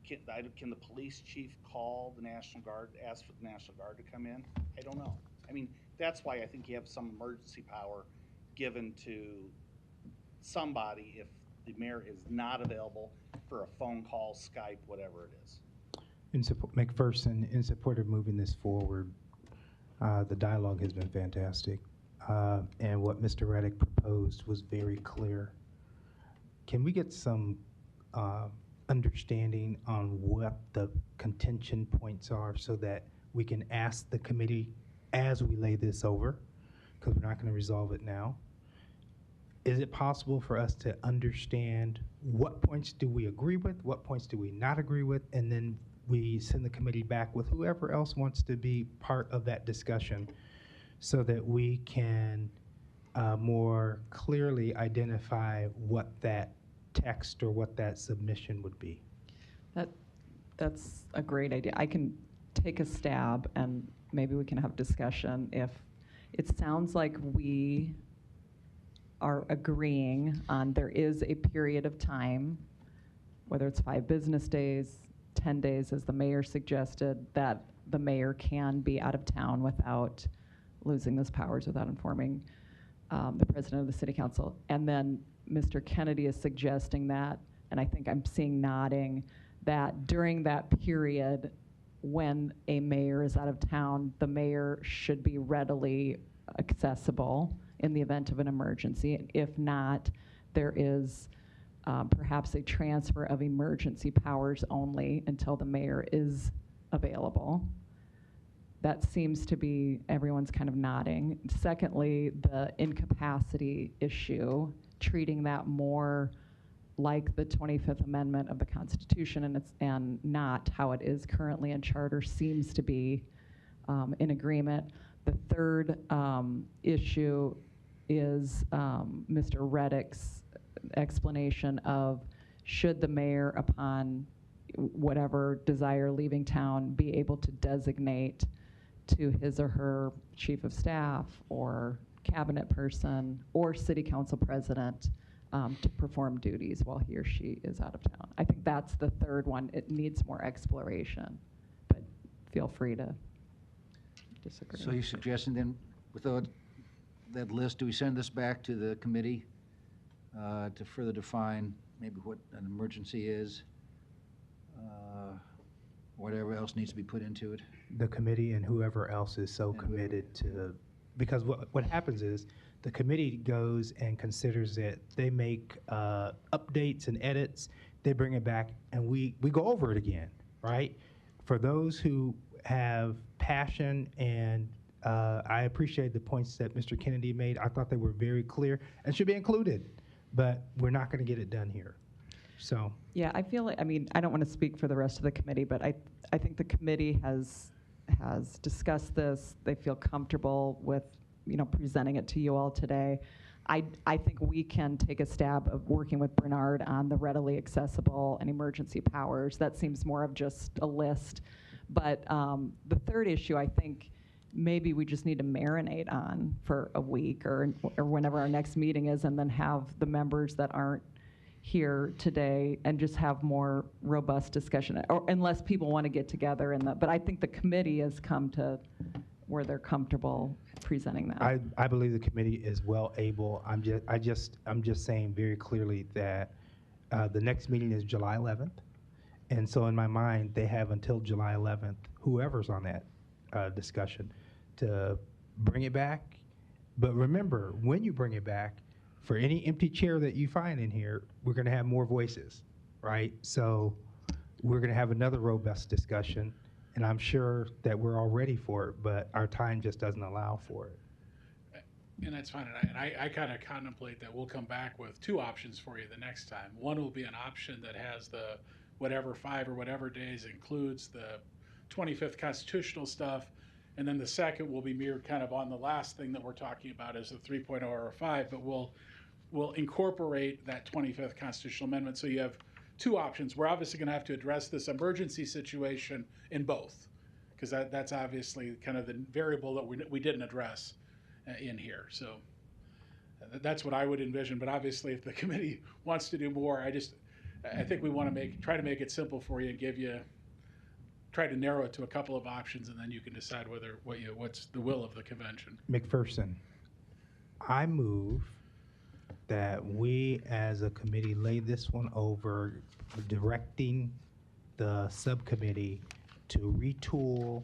Can the police chief call the National Guard, ask for the National Guard to come in? I don't know. I mean, that's why I think you have some emergency power given to somebody if the mayor is not available for a phone call, Skype, whatever it is. McPherson, in support of moving this forward, the dialogue has been fantastic. And what Mr. Reddick proposed was very clear. Can we get some understanding on what the contention points are so that we can ask the committee as we lay this over, because we're not going to resolve it now? Is it possible for us to understand what points do we agree with, what points do we not agree with, and then we send the committee back with whoever else wants to be part of that discussion so that we can more clearly identify what that text or what that submission would be? That's a great idea. I can take a stab and maybe we can have discussion. If it sounds like we are agreeing on there is a period of time, whether it's 5 business days, 10 days, as the mayor suggested, that the mayor can be out of town without losing those powers, without informing the president of the city council. And then Mr. Kennedy is suggesting that, and I think I'm seeing nodding, that during that period when a mayor is out of town, the mayor should be readily accessible in the event of an emergency. If not, there is perhaps a transfer of emergency powers only until the mayor is available. That seems to be, everyone's kind of nodding. Secondly, the incapacity issue, treating that more like the 25th Amendment of the Constitution and not how it is currently in charter, seems to be in agreement. The third issue is Mr. Reddick's explanation of should the mayor, upon whatever desire leaving town, be able to designate to his or her chief of staff or cabinet person or city council president to perform duties while he or she is out of town. I think that's the third one. It needs more exploration, but feel free to disagree. So you're suggesting then, without that list, do we send this back to the committee to further define maybe what an emergency is? Whatever else needs to be put into it? The committee and whoever else is so committed to, because what happens is the committee goes and considers it, they make updates and edits, they bring it back, and we go over it again, right? For those who have passion, and I appreciate the points that Mr. Kennedy made. I thought they were very clear and should be included, but we're not going to get it done here. So. Yeah, I feel like, I mean, I don't want to speak for the rest of the committee, but I think the committee has discussed this. They feel comfortable with, presenting it to you all today. I think we can take a stab of working with Bernard on the readily accessible and emergency powers. That seems more of just a list. But the third issue, I think maybe we just need to marinate on for a week or whenever our next meeting is, and then have the members that aren't here today and just have more robust discussion, or unless people want to get together but I think the committee has come to where they're comfortable presenting that. I believe the committee is well able. I'm just saying very clearly that the next meeting is July 11th. And so in my mind, they have until July 11th, whoever's on that discussion, to bring it back But remember, when you bring it back, for any empty chair that you find in here, we're going to have more voices, right? So we're going to have another robust discussion, and I'm sure that we're all ready for it, but our time just doesn't allow for it. And that's fine, and I kind of contemplate that we'll come back with two options for you the next time. One will be an option that has the whatever 5 or whatever days, includes the 25th constitutional stuff, and then the second will be mirrored kind of on the last thing that we're talking about is the 3.0 or 5, but we'll incorporate that 25th constitutional amendment, so you have two options. We're obviously going to have to address this emergency situation in both, because that's obviously kind of the variable that we didn't address in here. So that's what I would envision. But obviously, if the committee wants to do more, I think we want to try to make it simple for you and try to narrow it to a couple of options, and then you can decide what's the will of the convention. McPherson, I move that we as a committee lay this one over, directing the subcommittee to retool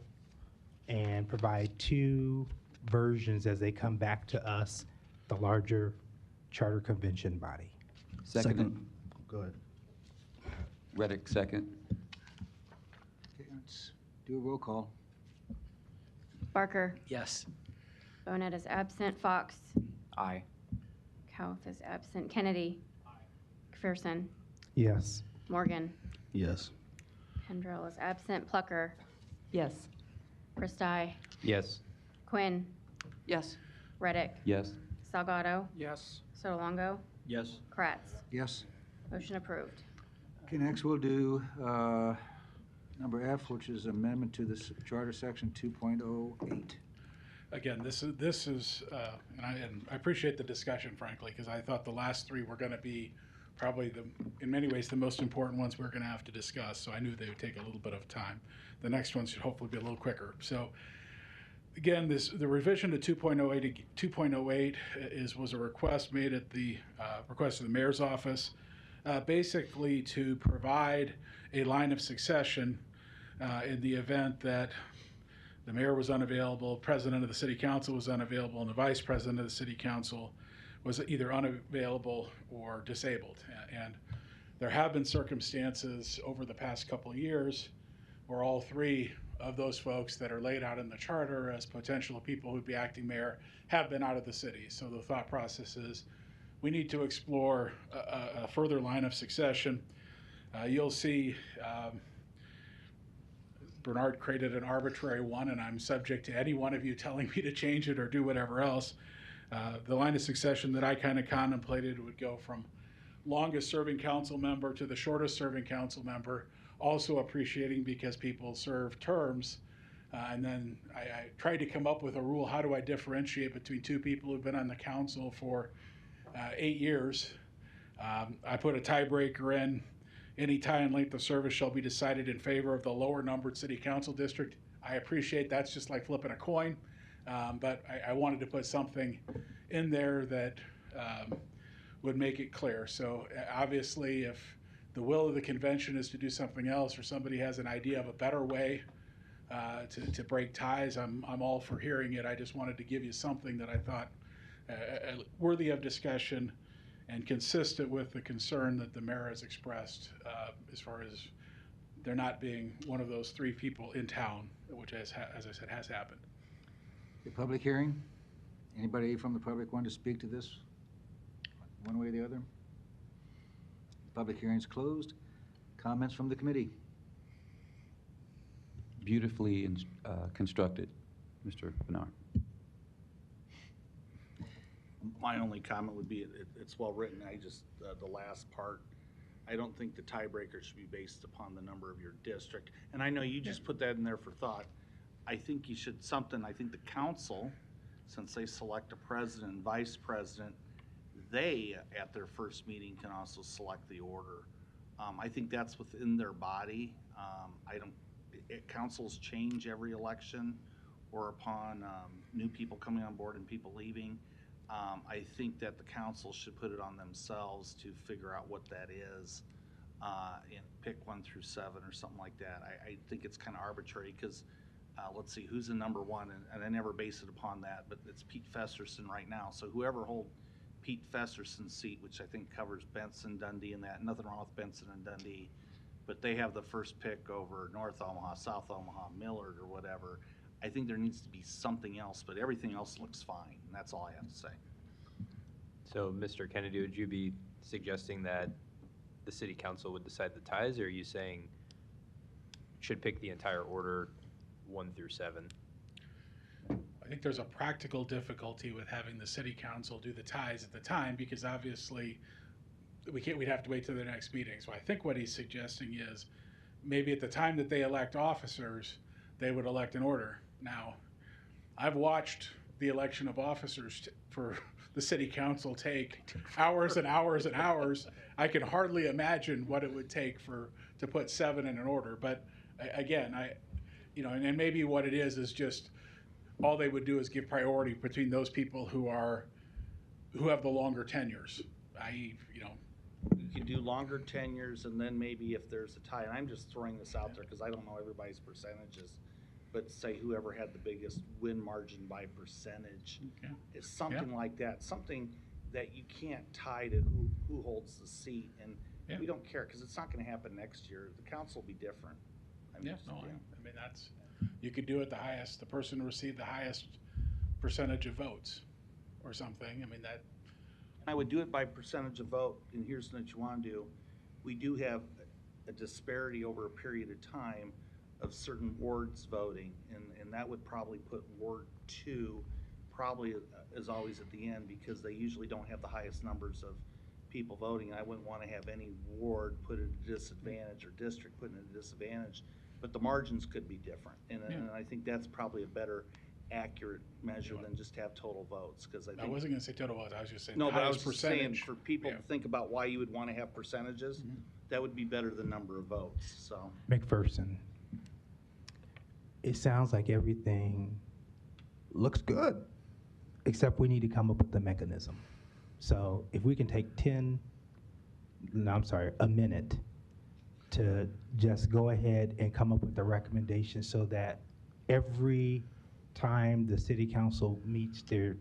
and provide two versions as they come back to us, the larger charter convention body. Second. Go ahead. Reddick, second. Okay, let's do a roll call. Barker. Yes. Bonet is absent. Fox. Aye. Kauff is absent. Kennedy. McPherson. Yes. Morgan. Yes. Kendall is absent. Plucker. Yes. Pristai. Yes. Quinn. Yes. Reddick. Yes. Salgado. Yes. Sotolongo. Yes. Kratz. Yes. Motion approved. Okay, next we'll do number F, which is amendment to the charter section 2.08. Again, this is and I appreciate the discussion, frankly, because I thought the last three were going to be probably in many ways the most important ones we're going to have to discuss. So I knew they would take a little bit of time. The next ones should hopefully be a little quicker. So again, the revision to 2.08 was a request made at the request of the mayor's office, basically to provide a line of succession in the event that the mayor was unavailable, president of the city council was unavailable, and the vice president of the city council was either unavailable or disabled. And there have been circumstances over the past couple of years where all three of those folks that are laid out in the charter as potential people who'd be acting mayor have been out of the city. So the thought process is we need to explore a further line of succession. You'll see Bernard created an arbitrary one, and I'm subject to any one of you telling me to change it or do whatever else. The line of succession that I kind of contemplated would go from longest serving council member to the shortest serving council member, also appreciating because people serve terms. And then I tried to come up with a rule, how do I differentiate between two people who've been on the council for 8 years. I put a tiebreaker in. Any tie and length of service shall be decided in favor of the lower numbered city council district. I appreciate that's just like flipping a coin, but I wanted to put something in there that would make it clear. So obviously, if the will of the convention is to do something else, or somebody has an idea of a better way to break ties, I'm all for hearing it. I just wanted to give you something that I thought worthy of discussion and consistent with the concern that the mayor has expressed as far as there not being one of those three people in town, which, as I said, has happened. The public hearing? Anybody from the public want to speak to this one way or the other? Public hearing's closed. Comments from the committee? Beautifully constructed, Mr. Bernard. My only comment would be it's well written. I just, the last part, I don't think the tiebreaker should be based upon the number of your district. And I know you just put that in there for thought. I think you should I think the council, since they select a president and vice president, they, at their first meeting, can also select the order. I think that's within their body. Councils change every election or upon new people coming on board and people leaving. I think that the council should put it on themselves to figure out what that is and pick 1 through 7 or something like that. I think it's kind of arbitrary because let's see, who's the number one, and I never base it upon that, but it's Pete Festerson right now. So whoever hold Pete Festerson's seat, which I think covers Benson, Dundee, and that, nothing wrong with Benson and Dundee, but they have the first pick over North Omaha, South Omaha, Millard, or whatever. I think there needs to be something else, but everything else looks fine, and that's all I have to say. So, Mr. Kennedy, would you be suggesting that the city council would decide the ties, or are you saying should pick the entire order 1 through 7? I think there's a practical difficulty with having the city council do the ties at the time, because obviously we'd have to wait till the next meeting. So I think what he's suggesting is maybe at the time that they elect officers, they would elect an order. Now, I've watched the election of officers for the city council take hours and hours and hours. I can hardly imagine what it would take to put 7 in an order. But again, and maybe what it is just all they would do is give priority between those people who have the longer tenures, i.e., You could do longer tenures, and then maybe if there's a tie, and I'm just throwing this out there because I don't know everybody's percentages, but say whoever had the biggest win margin by percentage, is something like that, something that you can't tie to who holds the seat, and we don't care because it's not going to happen next year. The council will be different. I mean, that's, you could do it the person who received the highest percentage of votes or something. I mean, that. I would do it by percentage of vote, and here's what you want to do. We do have a disparity over a period of time of certain wards voting, and that would probably put Ward 2 probably as always at the end, because they usually don't have the highest numbers of people voting, and I wouldn't want to have any ward put at a disadvantage or district put at a disadvantage, but the margins could be different, and I think that's probably a better accurate measure than just have total votes, because I wasn't going to say total votes. I was just saying no, the but I was highest just saying percentage. for people to think about why you would want to have percentages, that would be better than number of votes. So McPherson, it sounds like everything looks good, except we need to come up with the mechanism. So if we can take a minute to just go ahead and come up with the recommendation so that every time the city council meets that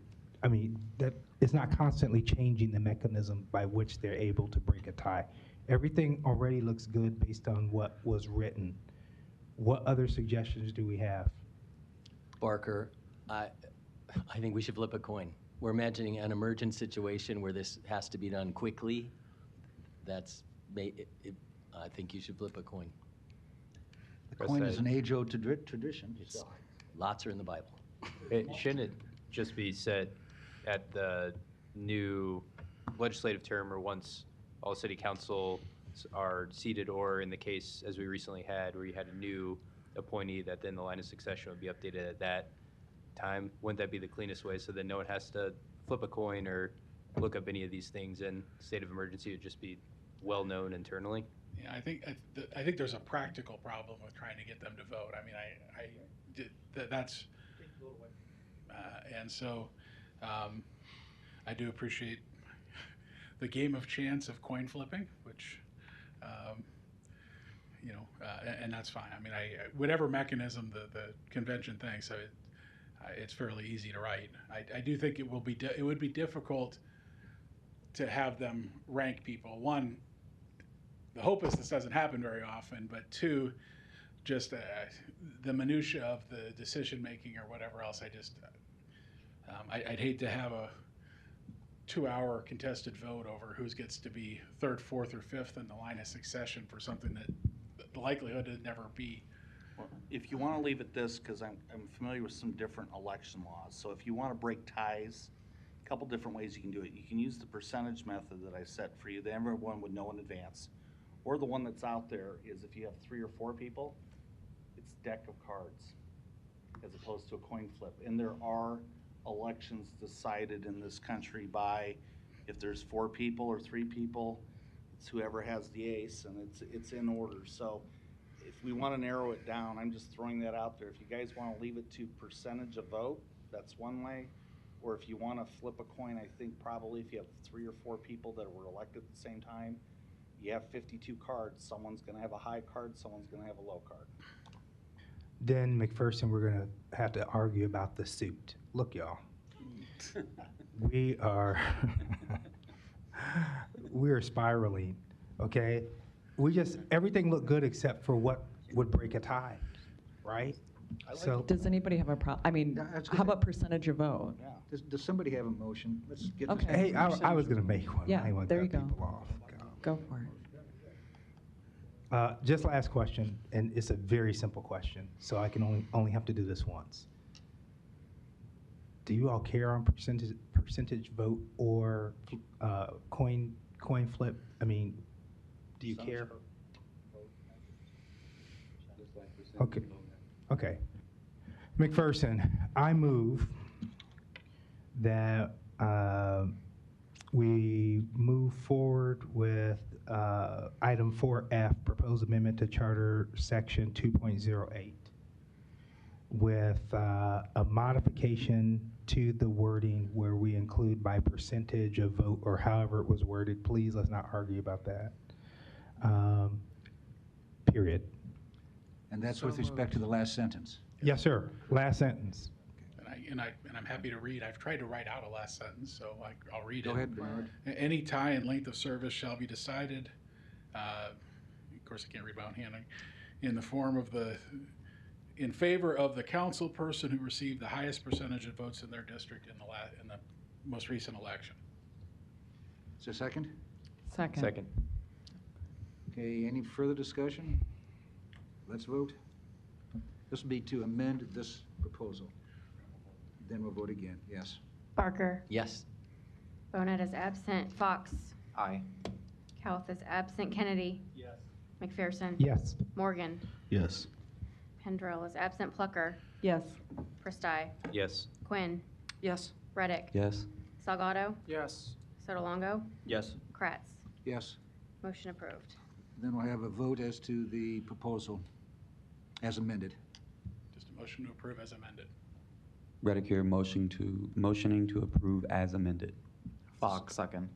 it's not constantly changing the mechanism by which they're able to break a tie. Everything already looks good based on what was written. What other suggestions do we have? Barker, I think we should flip a coin. We're imagining an emergent situation where this has to be done quickly. I think you should flip a coin. The coin is an age-old tradition. Lots are in the Bible. Shouldn't it just be set at the new legislative term, or once all city councils are seated, or in the case as we recently had where you had a new appointee, that then the line of succession would be updated at that time? Wouldn't that be the cleanest way, so that no one has to flip a coin or look up any of these things in state of emergency? It would just be well known internally. Yeah, I think there's a practical problem with trying to get them to vote. I mean, that's and so I do appreciate the game of chance of coin flipping, which and that's fine. I mean, whatever mechanism the convention thinks, it's fairly easy to write. I do think it would be difficult to have them rank people. One, the hope is this doesn't happen very often, but two, just the minutia of the decision making or whatever else. I'd hate to have a 2-hour contested vote over who gets to be third, fourth, or fifth in the line of succession for something that the likelihood would never be. well, if you want to leave it this, because I'm familiar with some different election laws, so if you want to break ties, a couple different ways you can do it. You can use the percentage method that I set for you, that everyone would know in advance. Or the one that's out there is if you have 3 or 4 people, it's deck of cards as opposed to a coin flip. And there are elections decided in this country by, if there's 4 people or 3 people, it's whoever has the ace, and it's in order. So if we want to narrow it down, I'm just throwing that out there. If you guys want to leave it to percentage of vote, that's one way. Or if you want to flip a coin, I think probably if you have 3 or 4 people that were elected at the same time, you have 52 cards. Someone's going to have a high card, someone's going to have a low card. then McPherson, we're gonna have to argue about the suit. Look, y'all, we are, we are spiraling, okay? Everything looked good except for what would break a tie, right? So, Does anybody have a I mean, Yeah, that's how good. about percentage of vote? Does somebody have a motion? Let's get this. Okay. hey, I was gonna make one. Yeah, I ain't wanna there you cut go. people off. Go for it. Just last question, and it's a very simple question, so I can only have to do this once. Do you all care on percentage vote or coin flip? I mean, do you care? Okay. Okay. McPherson, I move that we move forward with item 4F, proposed amendment to Charter Section 2.08, with a modification to the wording where we include by percentage of vote or however it was worded. Please, let's not argue about that. Period. And that's with respect to the last sentence. Yes, sir. Last sentence. And I'm happy to read. I've tried to write out a last sentence, so I'll read it. Go ahead, Bernard. Any tie and length of service shall be decided, of course I can't read my own handwriting, in the form of in favor of the council person who received the highest percentage of votes in their district in the most recent election. Is there a second? Second. Okay, any further discussion? Let's vote. This will be to amend this proposal. Then we'll vote again. Yes. Barker. Yes. Bonet is absent. Fox. Aye. Kauth is absent. Kennedy. Yes. McPherson. Yes. Morgan. Yes. Pendrell is absent. Plucker. Yes. Prestai. Yes. Quinn. Yes. Reddick. Yes. Salgado. Yes. Sotolongo. Yes. Kratz. Yes. Motion approved. Then we'll have a vote as to the proposal as amended. Just a motion to approve as amended. Reddick here motioning to approve as amended. Fox, second.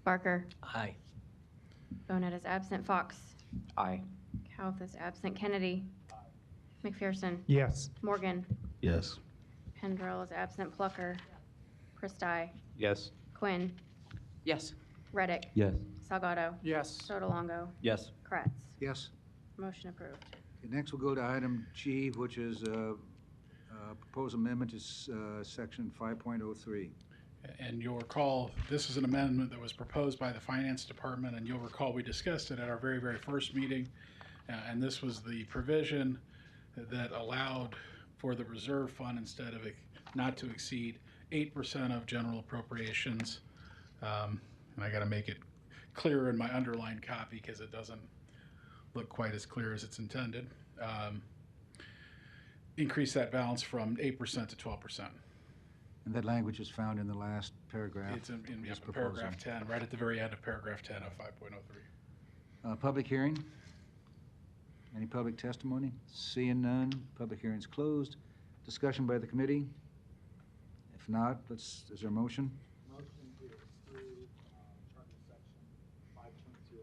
Barker. Aye. Bonet is absent. Fox. Aye. Kauth is absent. Kennedy. McPherson. Yes. Morgan. Yes. Pendrell is absent. Plucker. Prestai. Yes. Quinn. Yes. Reddick. Yes. Salgado. Yes. Sotolongo. Yes. Kratz. Yes. Motion approved. Okay, next, we'll go to item G, which is proposed amendment to section 5.03. And you'll recall, this is an amendment that was proposed by the Finance Department, and you'll recall we discussed it at our very, very first meeting. And this was the provision that allowed for the reserve fund instead of not to exceed 8% of general appropriations. And I got to make it clearer in my underlined copy because it doesn't look quite as clear as it's intended. Increase that balance from 8% to 12%. And that language is found in the last paragraph. It's in of this paragraph proposal. 10, right at the very end of paragraph 10 of 5.03. Public hearing? Any public testimony? Seeing none, public hearing's closed. Discussion by the committee? If not, is there a motion? Motion to approve Charter Section 5.03.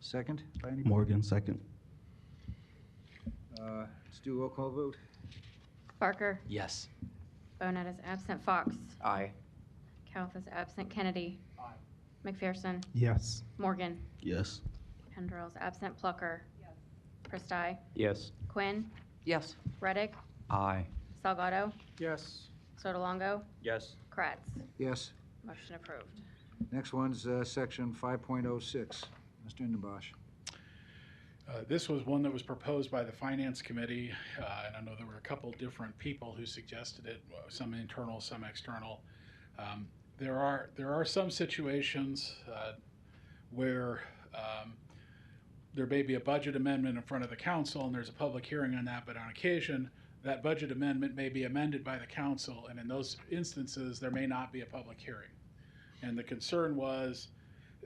Second by anybody? Morgan, second. Let's do a roll call vote. Barker. Yes. Bonet is absent. Fox. Aye. Kauth is absent. Kennedy. Aye. McPherson. Yes. Morgan. Yes. Pendrell is absent. Plucker. Prestai. Yes. Quinn. Yes. Reddick. Aye. Salgado. Yes. Sotolongo. Yes. Kratz. Yes. Motion approved. Next one's section 5.06. Mr. Indenbosch. This was one that was proposed by the Finance Committee, and I know there were a couple different people who suggested it, some internal, some external. There are some situations where there may be a budget amendment in front of the council and there's a public hearing on that, but on occasion, that budget amendment may be amended by the council, and in those instances, there may not be a public hearing. And the concern was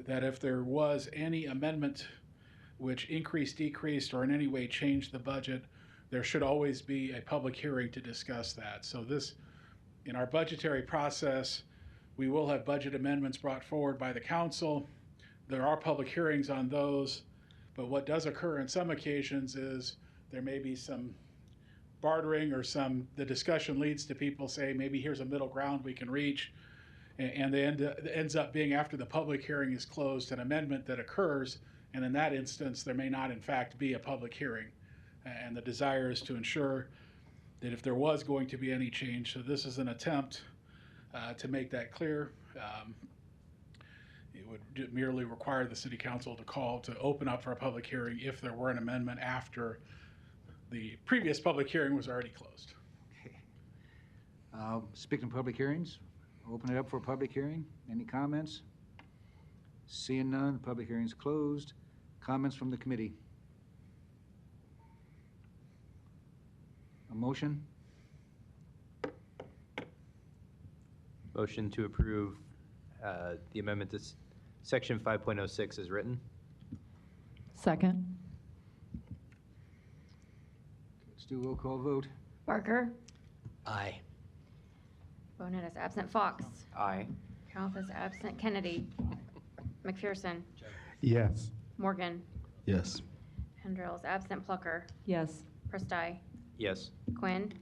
that if there was any amendment which increased, decreased, or in any way changed the budget, there should always be a public hearing to discuss that. So this, in our budgetary process, we will have budget amendments brought forward by the council. There are public hearings on those, But what does occur in some occasions is there may be some bartering or the discussion leads to people saying, maybe here's a middle ground we can reach. And ends up being, after the public hearing is closed, an amendment that occurs. And in that instance, there may not in fact be a public hearing. And the desire is to ensure that if there was going to be any change, so this is an attempt to make that clear. It would merely require the city council to open up for a public hearing if there were an amendment after the previous public hearing was already closed. Okay. Speaking of public hearings, open it up for a public hearing. Any comments? Seeing none, the public hearing is closed. Comments from the committee? A motion? Motion to approve the amendment to section 5.06 is written. Second? Let's do a roll call vote. Barker, Aye. Bonet is absent. Fox, Aye. Count is absent. Kennedy, McPherson, Yes. Morgan, Yes. Hendrell is absent. Plucker, Yes. Pristi, Yes. Quinn,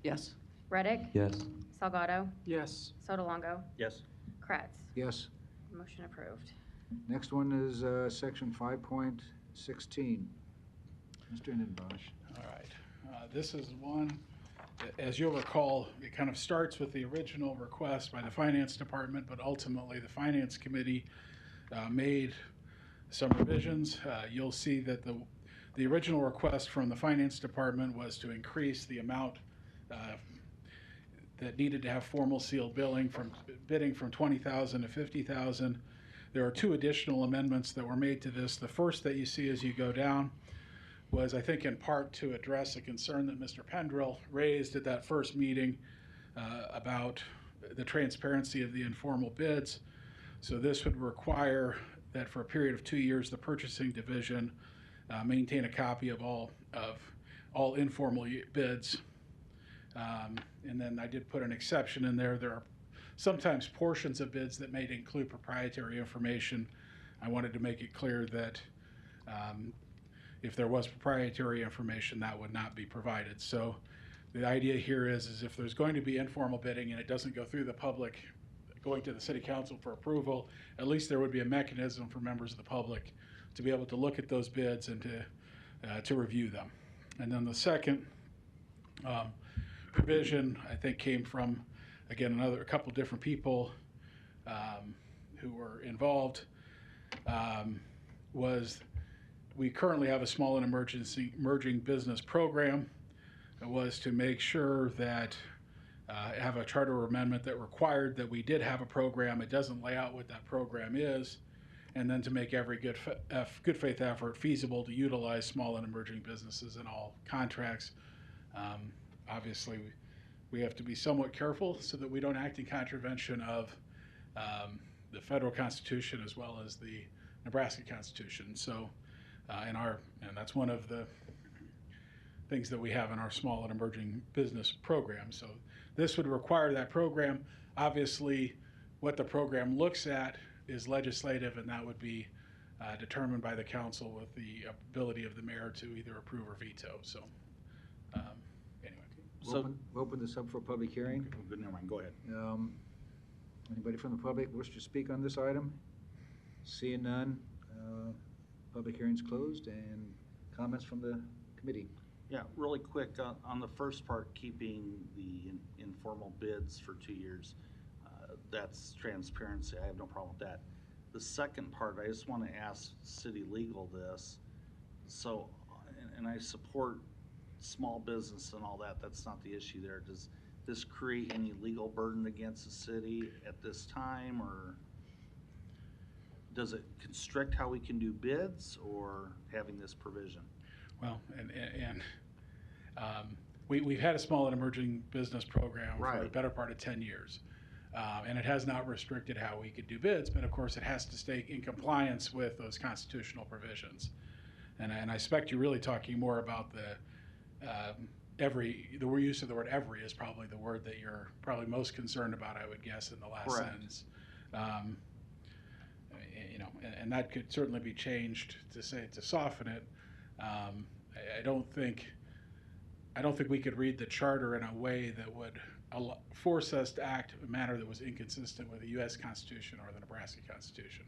Yes. Reddick, Yes. Salgado, Yes. Sotolongo, Yes. Kratz. Yes. Motion approved. Next one is section 5.16. Mr. Indenbosch. All right. This is one, as you'll recall, it kind of starts with the original request by the Finance Department, but ultimately the Finance Committee made some revisions. You'll see that the original request from the Finance Department was to increase the amount that needed to have formal sealed bidding from $20,000 to $50,000. There are two additional amendments that were made to this. The first that you see as you go down was, I think, in part to address a concern that Mr. Pendrell raised at that first meeting about the transparency of the informal bids. So this would require that for a period of 2 years, the purchasing division maintain a copy of all informal bids. And then I did put an exception in there. There are sometimes portions of bids that may include proprietary information. I wanted to make it clear that if there was proprietary information, that would not be provided. So the idea here is if there's going to be informal bidding and it doesn't go through the public, going to the city council for approval, at least there would be a mechanism for members of the public to be able to look at those bids and to review them. And then the second provision, I think, came from, again, a couple different people who were involved, was we currently have a small and emerging business program. It was to make sure that have a charter amendment that required that we did have a program. It doesn't lay out what that program is, and then to make every good faith effort feasible to utilize small and emerging businesses in all contracts. Obviously, we have to be somewhat careful so that we don't act in contravention of the federal Constitution as well as the Nebraska Constitution. So, and that's one of the things that we have in our small and emerging business program. So this would require that program. Obviously, what the program looks at is legislative, and that would be determined by the council with the ability of the mayor to either approve or veto. So, anyway. We'll open this up for a public hearing. Good, never mind, go ahead. Anybody from the public wish to speak on this item? Seeing none, public hearing's closed, and comments from the committee. Yeah, really quick, on the first part, keeping the informal bids for 2 years, that's transparency. I have no problem with that. The second part, I just want to ask city legal this. So, and I support small business and all that. That's not the issue there. Does this create any legal burden against the city at this time, or does it constrict how we can do bids, or having this provision? Well, we've had a small and emerging business program for the better part of 10 years. And it has not restricted how we could do bids, but of course it has to stay in compliance with those constitutional provisions. And I expect you're really talking more about the use of the word every is probably the word that you're probably most concerned about, I would guess, in the last sentence. and that could certainly be changed to soften it. I don't think we could read the charter in a way that would force us to act in a manner that was inconsistent with the U.S. Constitution or the Nebraska Constitution.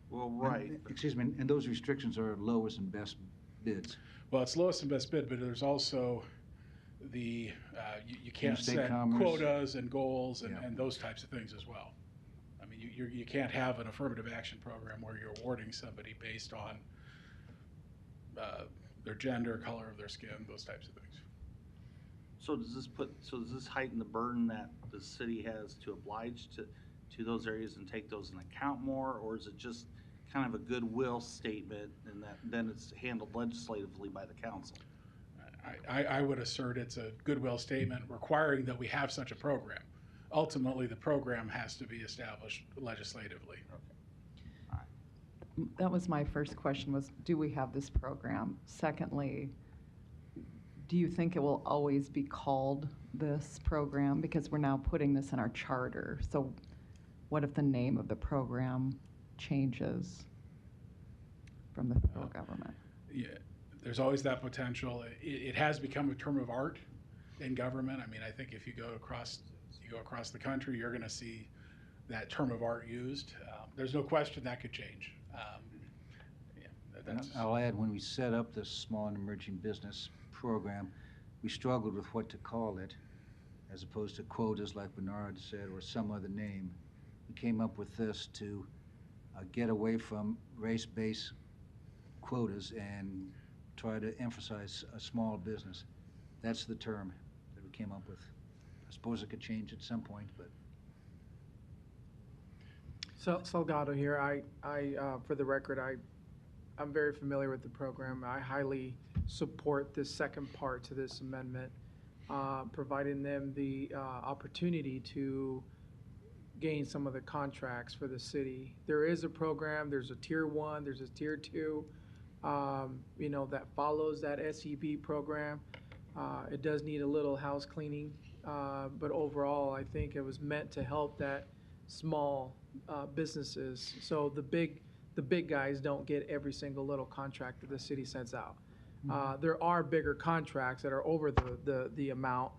Well, right. Excuse me, and those restrictions are lowest and best bids. Well, it's lowest and best bid, but there's also you can't Interstate set commerce. quotas and goals Yeah. and those types of things as well. I mean, you can't have an affirmative action program where you're awarding somebody based on their gender, color of their skin, those types of things. So does this heighten the burden that the city has to oblige to those areas and take those into account more, or is it just kind of a goodwill statement and that then it's handled legislatively by the council? I would assert it's a goodwill statement requiring that we have such a program. Ultimately, the program has to be established legislatively. That was my first question, was do we have this program? Secondly, do you think it will always be called this program? Because we're now putting this in our charter. So what if the name of the program changes from the federal government? Yeah, there's always that potential. It has become a term of art in government. I mean, I think if you go across the country, you're going to see that term of art used. There's no question that could change. And I'll add, when we set up this small and emerging business program, we struggled with what to call it, as opposed to quotas like Bernard said, or some other name. We came up with this to get away from race-based quotas and try to emphasize a small business. That's the term that we came up with. I suppose it could change at some point, but. Salgado here. For the record, I'm very familiar with the program. I highly support this second part to this amendment, providing them the opportunity to gain some of the contracts for the city. There is a program, there's a tier 1, there's a tier 2, that follows that SEB program. It does need a little house cleaning, but overall, I think it was meant to help that small businesses. So the big guys don't get every single little contract that the city sends out. There are bigger contracts that are over the amount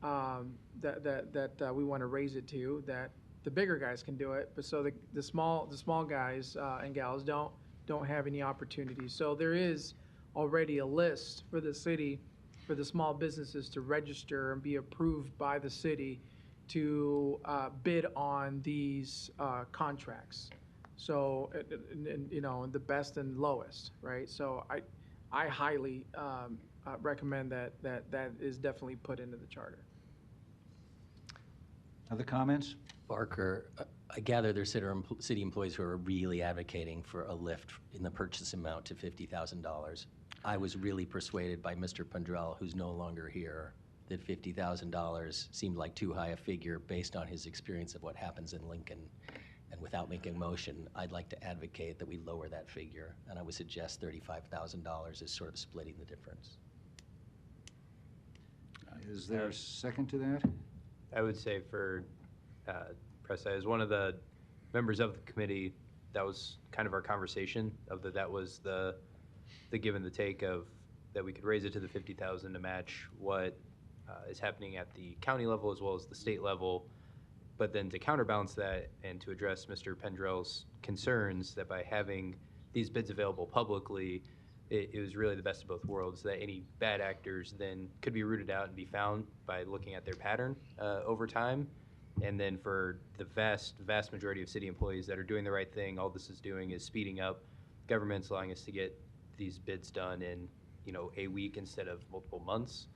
that we want to raise it to, that the bigger guys can do it, but so the small guys and gals don't have any opportunities. So there is already a list for the city for the small businesses to register and be approved by the city to bid on these contracts. So, the best and lowest, right? So I highly recommend that is definitely put into the charter. Other comments? Barker, I gather there are city employees who are really advocating for a lift in the purchase amount to $50,000. I was really persuaded by Mr. Pendrell, who's no longer here, that $50,000 seemed like too high a figure based on his experience of what happens in Lincoln. And without making a motion, I'd like to advocate that we lower that figure, and I would suggest $35,000 is sort of splitting the difference. Is there a second to that? I would say for Press, as one of the members of the committee, that was kind of our conversation that was the give and the take of that we could raise it to the 50,000 to match what is happening at the county level as well as the state level. But then to counterbalance that and to address Mr. Pendrell's concerns that by having these bids available publicly, it was really the best of both worlds, that any bad actors then could be rooted out and be found by looking at their pattern over time. And then for the vast majority of city employees that are doing the right thing, all this is doing is speeding up government's allowing us to get these bids done in, a week instead of multiple months.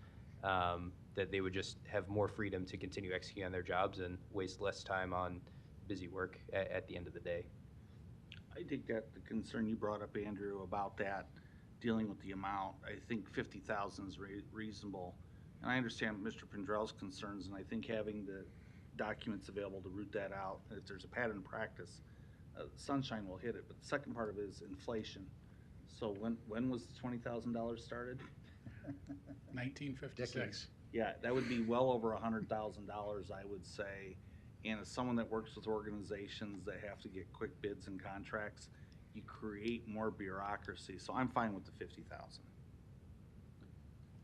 That they would just have more freedom to continue executing on their jobs and waste less time on busy work at the end of the day. I think that the concern you brought up, Andrew, about that, dealing with the amount, I think 50,000 is reasonable. And I understand Mr. Pendrell's concerns, and I think having the documents available to root that out, if there's a pattern practice, Sunshine will hit it. But the second part of it is inflation. So when was the $20,000 started? 1956. Yeah, that would be well over $100,000, I would say, And as someone that works with organizations that have to get quick bids and contracts, you create more bureaucracy. So I'm fine with the 50,000.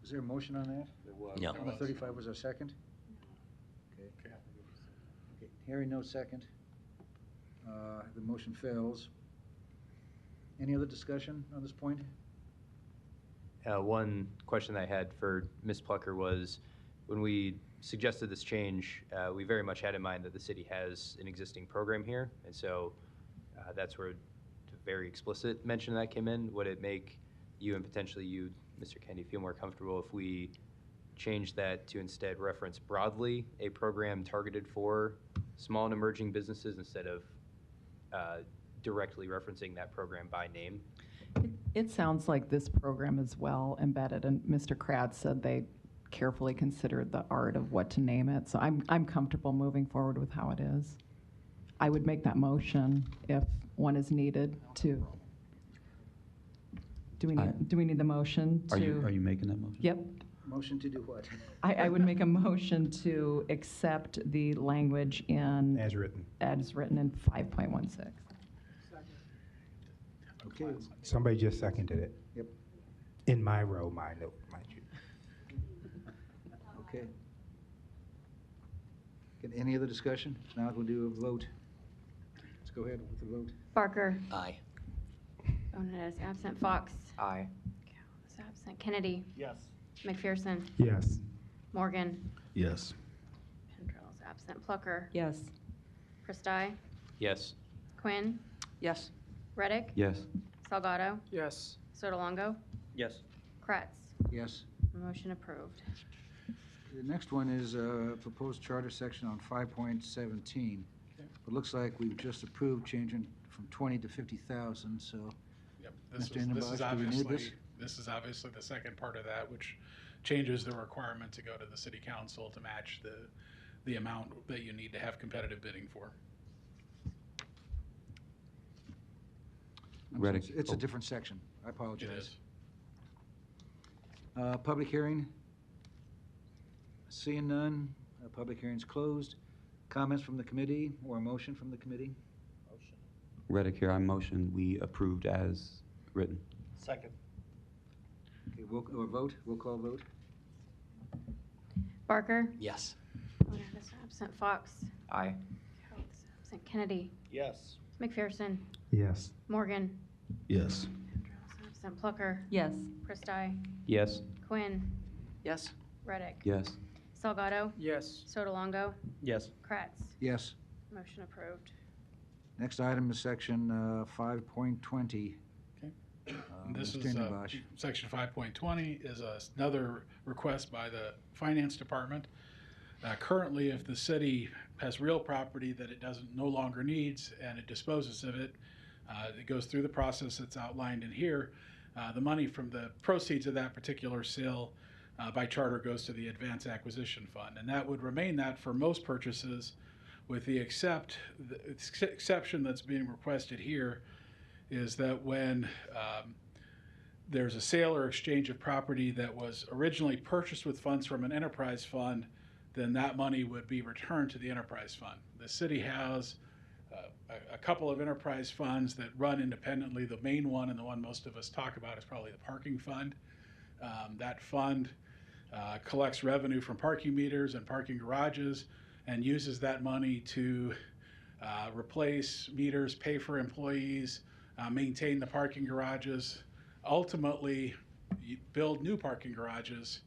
Is there a motion on that? No. On the 35, was there a second? Okay. Okay, hearing no second, the motion fails. Any other discussion on this point? One question I had for Ms. Plucker was, when we suggested this change, we very much had in mind that the city has an existing program here, and so that's where the very explicit mention of that came in. Would it make you and potentially you, Mr. Kennedy, feel more comfortable if we change that to instead reference broadly a program targeted for small and emerging businesses instead of directly referencing that program by name? It sounds like this program is well embedded, and Mr. Kratz said they carefully considered the art of what to name it, so I'm comfortable moving forward with how it is. I would make that motion if one is needed to. Do we need the motion to? Are you making that motion? Yep. Motion to do what? I would make a motion to accept the language in. As written. As written in 5.16. Okay, Somebody just seconded it. Yep. In my row, mind you. okay. Any other discussion? If not, we'll do a vote. Let's go ahead with the vote. Barker. Aye. Bonet is absent. Fox. Aye. Cow is absent. Kennedy. Yes. McPherson. Yes. Morgan. Yes. Pendrell is absent. Plucker. Yes. Christi. Yes. Quinn. Yes. Reddick. Yes. Salgado. Yes. Sotolongo. Yes. Kratz. Yes. Motion approved. The next one is proposed charter section on 5.17. It looks like we've just approved changing from 20 to 50,000, so. Yep, Mr. this Indenbosch, do we need this? is obviously the second part of that, which changes the requirement to go to the city council to match the amount that you need to have competitive bidding for. I'm sorry, Reddick. It's a Oh. different section. I It apologize. is. Public hearing? Seeing none, public hearing's closed. Comments from the committee or a motion from the committee? Reddick here, I motion we approved as written. Second. Okay, we'll call vote. Barker. Yes. Bonet is absent. Fox. Aye. Cow is absent. Kennedy. Yes. McPherson. Yes. Morgan. Yes. Pendrell is absent. Plucker. Yes. Christi. Yes. Quinn. Yes. Reddick. Yes. Salgado. Yes. Sotolongo. Yes. Kratz. Yes. Motion approved. Next item is section 5.20. This Mr. is, Indenbosch. section 5.20 is another request by the finance department. Currently, if the city has real property that it no longer needs and it disposes of it, it goes through the process that's outlined in here. The money from the proceeds of that particular sale by charter goes to the Advance Acquisition Fund, and that would remain that for most purchases, with the exception that's being requested here is that when there's a sale or exchange of property that was originally purchased with funds from an enterprise fund, then that money would be returned to the enterprise fund. The city has a couple of enterprise funds that run independently. The main one, and the one most of us talk about, is probably the parking fund. That fund collects revenue from parking meters and parking garages and uses that money to replace meters, pay for employees, maintain the parking garages, ultimately build new parking garages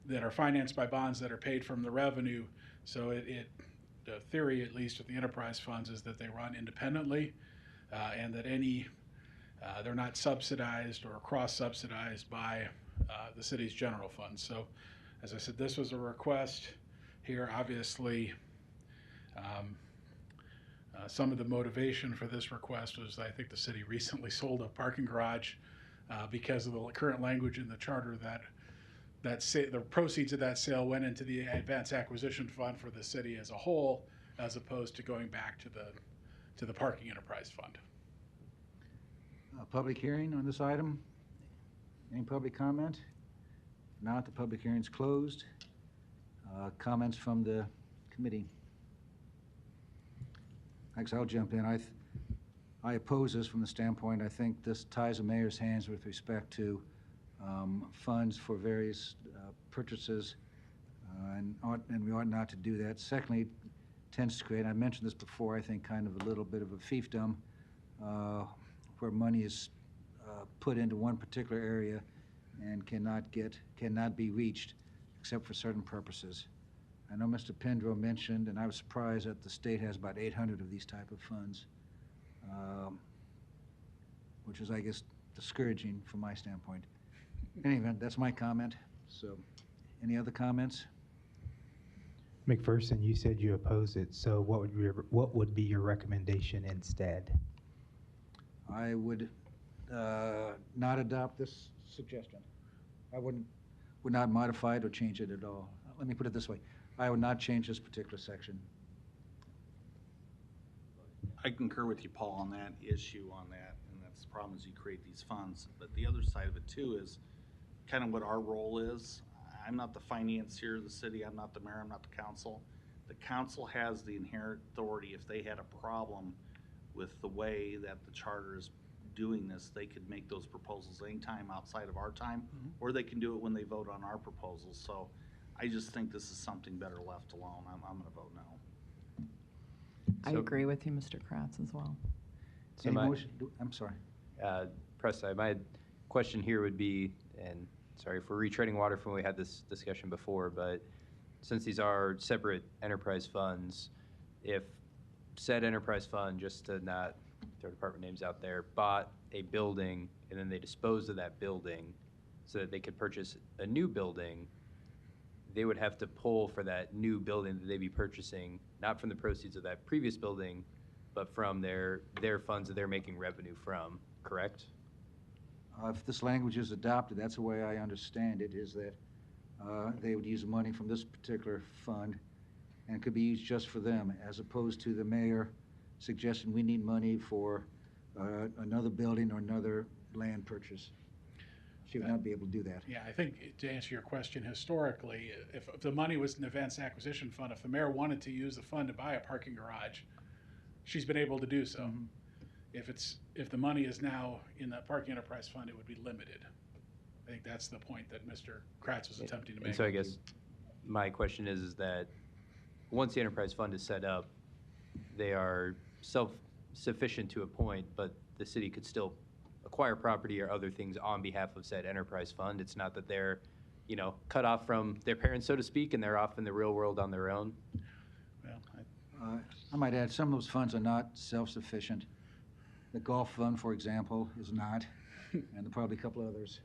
that are financed by bonds that are paid from the revenue. So the theory, at least with the enterprise funds, is that they run independently and that they're not subsidized or cross-subsidized by the city's general fund. So, as I said, this was a request here. Obviously, some of the motivation for this request was I think the city recently sold a parking garage because of the current language in the charter that the proceeds of that sale went into the Advance Acquisition Fund for the city as a whole, as opposed to going back to the parking enterprise fund. Public hearing on this item? Any public comment? If not, the public hearing's closed. Comments from the committee? Thanks, I'll jump in. I oppose this from the standpoint, I think this ties the mayor's hands with respect to funds for various purchases, and we ought not to do that. Secondly, it tends to create, I mentioned this before, I think kind of a little bit of a fiefdom where money is put into one particular area and cannot be reached except for certain purposes. I know Mr. Pendro mentioned, and I was surprised that the state has about 800 of these type of funds, which is, I guess, discouraging from my standpoint. In any event, that's my comment. So, any other comments? McPherson, you said you oppose it, so what would be your recommendation instead? I would not adopt this suggestion. I would not modify it or change it at all. Let me put it this way. I would not change this particular section. I concur with you, Paul, on that issue on that, and that's the problem is you create these funds. But the other side of it too is kind of what our role is. I'm not the financier of the city. I'm not the mayor. I'm not the council. The council has the inherent authority. If they had a problem with the way that the charter is doing this, they could make those proposals anytime outside of our time, or they can do it when they vote on our proposals. So I just think this is something better left alone. I'm going to vote no. I agree with you, Mr. Kratz, as well. So Any my, motion? I'm sorry. Preston, my question here would be, and sorry if we're retreading water from when we had this discussion before, but since these are separate enterprise funds, if said enterprise fund, just to not throw department names out there, bought a building and then they disposed of that building so that they could purchase a new building, they would have to pull for that new building that they'd be purchasing, not from the proceeds of that previous building, but from their funds that they're making revenue from, correct? If this language is adopted, that's the way I understand it, is that they would use money from this particular fund and it could be used just for them, as opposed to the mayor suggesting we need money for another building or another land purchase. She would not be able to do that. Yeah, I think to answer your question, historically, if the money was an advanced acquisition fund, if the mayor wanted to use the fund to buy a parking garage, she's been able to do so. If the money is now in that parking enterprise fund, it would be limited. I think that's the point that Mr. Kratz was attempting to make. And so I guess my question is that once the enterprise fund is set up, they are self-sufficient to a point, but the city could still acquire property or other things on behalf of said enterprise fund. It's not that they're, cut off from their parents, so to speak, and they're off in the real world on their own. Well, I might add, some of those funds are not self-sufficient. The golf fund, for example, is not, and there are probably a couple others.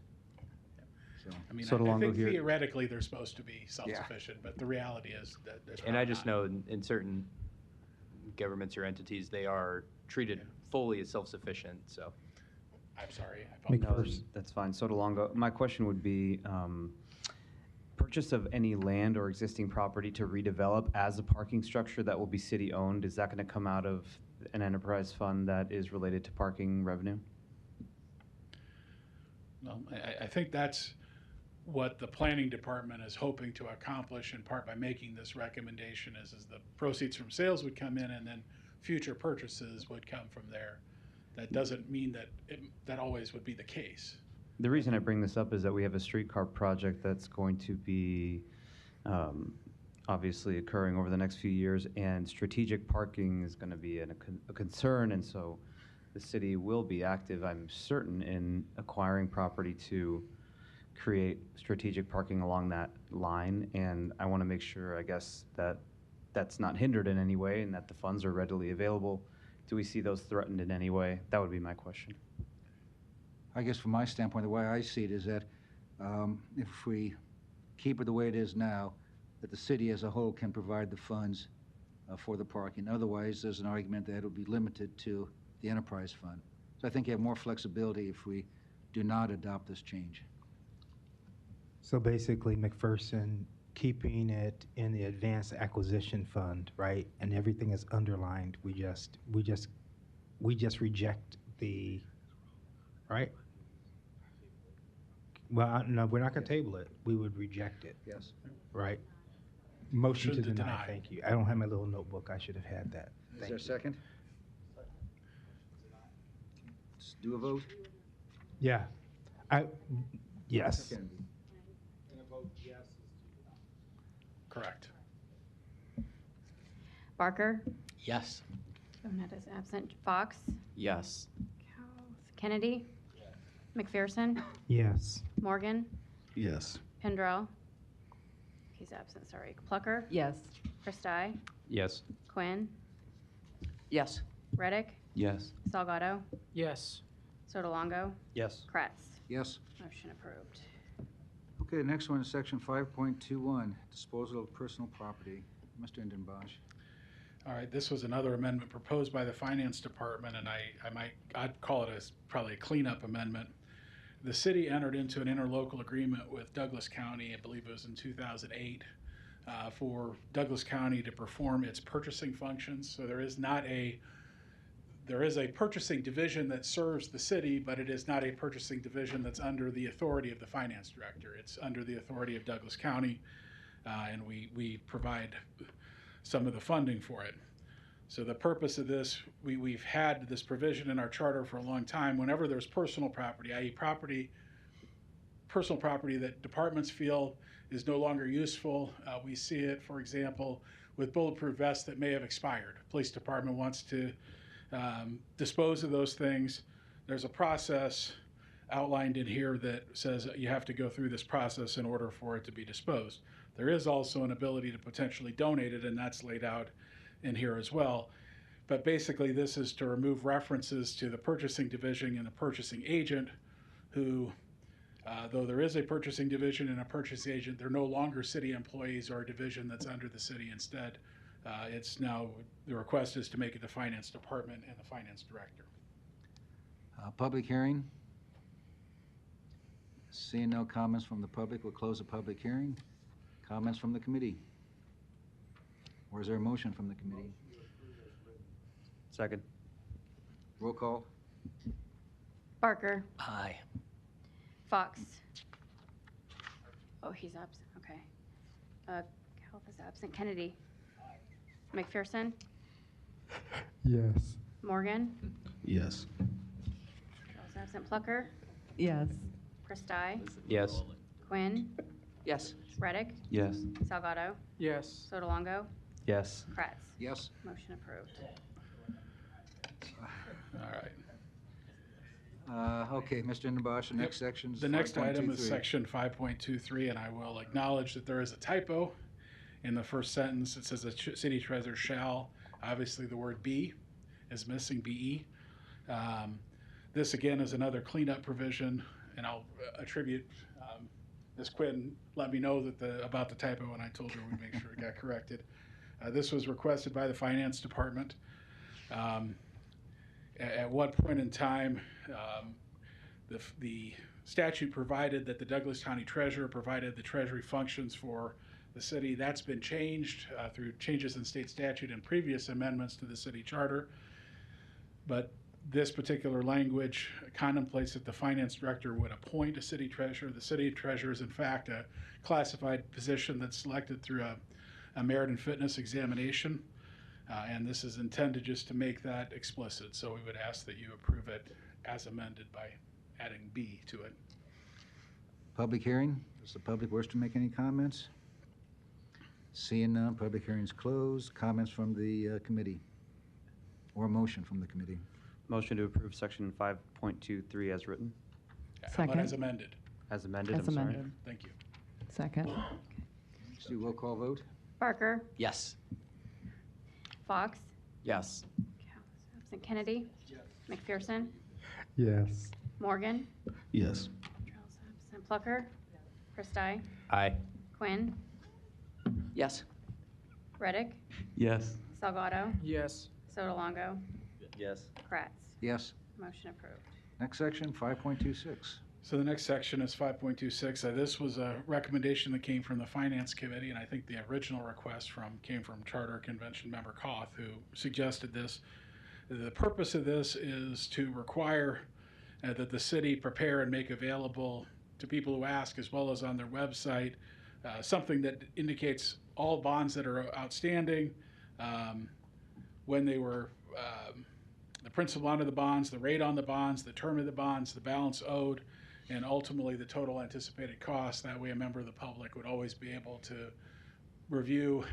So, I mean, So I Longo think here- theoretically they're supposed to be self-sufficient, but the reality is that there's And I probably just not. know in certain governments or entities, they are treated fully as self-sufficient, so. I'm sorry. I Make apologize. first. That's fine. So DeLongo, my question would be, purchase of any land or existing property to redevelop as a parking structure that will be city-owned, is that going to come out of an enterprise fund that is related to parking revenue? Well, I think that's what the planning department is hoping to accomplish in part by making this recommendation is the proceeds from sales would come in and then future purchases would come from there. That doesn't mean that that always would be the case. The reason I bring this up is that we have a streetcar project that's going to be obviously occurring over the next few years, and strategic parking is going to be a concern, and so the city will be active, I'm certain, in acquiring property to create strategic parking along that line, and I want to make sure, I guess, that that's not hindered in any way and that the funds are readily available. Do we see those threatened in any way? That would be my question. I guess from my standpoint, the way I see it is that if we keep it the way it is now, that the city as a whole can provide the funds for the parking. Otherwise, there's an argument that it will be limited to the enterprise fund. So I think you have more flexibility if we do not adopt this change. So basically, McPherson, keeping it in the advanced acquisition fund, right? And everything is underlined. We just reject the, right? Well, no, we're not gonna table it. We would reject it, Yes. right? Motion to Motion to deny, deny. thank you. I don't have my little notebook, I should have had that. Is Thank there a you. second? Let's do a vote. Yeah, yes. Kennedy. Correct. Barker, Yes. Bonet is absent. Fox, Yes. Kennedy, McPherson, Yes. Morgan, Yes. Pendrell. He's absent, sorry. Plucker, Yes. Christi, Yes. Quinn, Yes. Reddick, Yes. Salgado, Yes. Sotolongo, Yes. Kratz. Yes. Motion approved. Okay, the next one is section 5.21, disposal of personal property. Mr. Indenbosch. All right, this was another amendment proposed by the Finance Department, and I'd call it probably a cleanup amendment. The city entered into an interlocal agreement with Douglas County, I believe it was in 2008, for Douglas County to perform its purchasing functions. So there is a purchasing division that serves the city, but it is not a purchasing division that's under the authority of the finance director. It's under the authority of Douglas County, and we provide some of the funding for it. So the purpose of this, we've had this provision in our charter for a long time. Whenever there's personal property, i.e. personal property that departments feel is no longer useful, we see it, for example, with bulletproof vests that may have expired. Police department wants to dispose of those things. There's a process outlined in here that says you have to go through this process in order for it to be disposed. There is also an ability to potentially donate it, and that's laid out in here as well. But basically, this is to remove references to the purchasing division and the purchasing agent who, though there is a purchasing division and a purchasing agent, they're no longer city employees or a division that's under the city. Instead, it's now, the request is to make it the finance department and the finance director. Public hearing. Seeing no comments from the public, we'll close the public hearing. Comments from the committee? Or is there a motion from the committee? Second. Roll call. Barker, Aye. Fox. Oh, he's absent, okay. Calv is absent. Kennedy. McPherson, Yes. Morgan, Yes. Pendrell's absent. Plucker, Yes. Christi, Yes. Quinn, Yes. Reddick, Yes. Salgado, Yes. Sotolongo, Yes. Kratz. Yes. Motion approved. All right. Okay, Mr. Indenbosch, the next section is The next item is 5.23. section 5.23, and I will acknowledge that there is a typo in the first sentence. It says the city treasurer shall, obviously the word be is missing, BE. This again is another cleanup provision, and I'll attribute, Ms. Quinn let me know that about the typo, and I told her we'd make sure it got corrected. This was requested by the finance department. At one point in time, the statute provided that the Douglas County Treasurer provided the treasury functions for the city. That's been changed through changes in state statute and previous amendments to the city charter. But this particular language contemplates that the finance director would appoint a city treasurer. The city treasurer is in fact a classified position that's selected through a merit and fitness examination. And this is intended just to make that explicit. So we would ask that you approve it as amended by adding B to it. Public hearing. Does the public wish to make any comments? Seeing none, public hearing is closed. Comments from the committee? Or a motion from the committee? Motion to approve section 5.23 as written. How about Second. as amended? As amended, As I'm sorry. amended. Thank you. Second. Let's do roll call vote. Barker, Yes. Fox, Yes. Calv is absent. Kennedy, McPherson, Yes. Morgan, Yes. Pendrell's absent. Plucker, Christi, Aye. Quinn, Yes. Reddick, Yes. Salgado, Yes. Sotolongo, Yes. Kratz. Yes. Motion approved. Next section, 5.26. So the next section is 5.26. This was a recommendation that came from the Finance Committee, and I think the original request came from Charter Convention member Koth, who suggested this. The purpose of this is to require that the city prepare and make available to people who ask, as well as on their website, something that indicates all bonds that are outstanding, when they were, the principal on the bonds, the rate on the bonds, the term of the bonds, the balance owed, and ultimately the total anticipated cost. That way a member of the public would always be able to review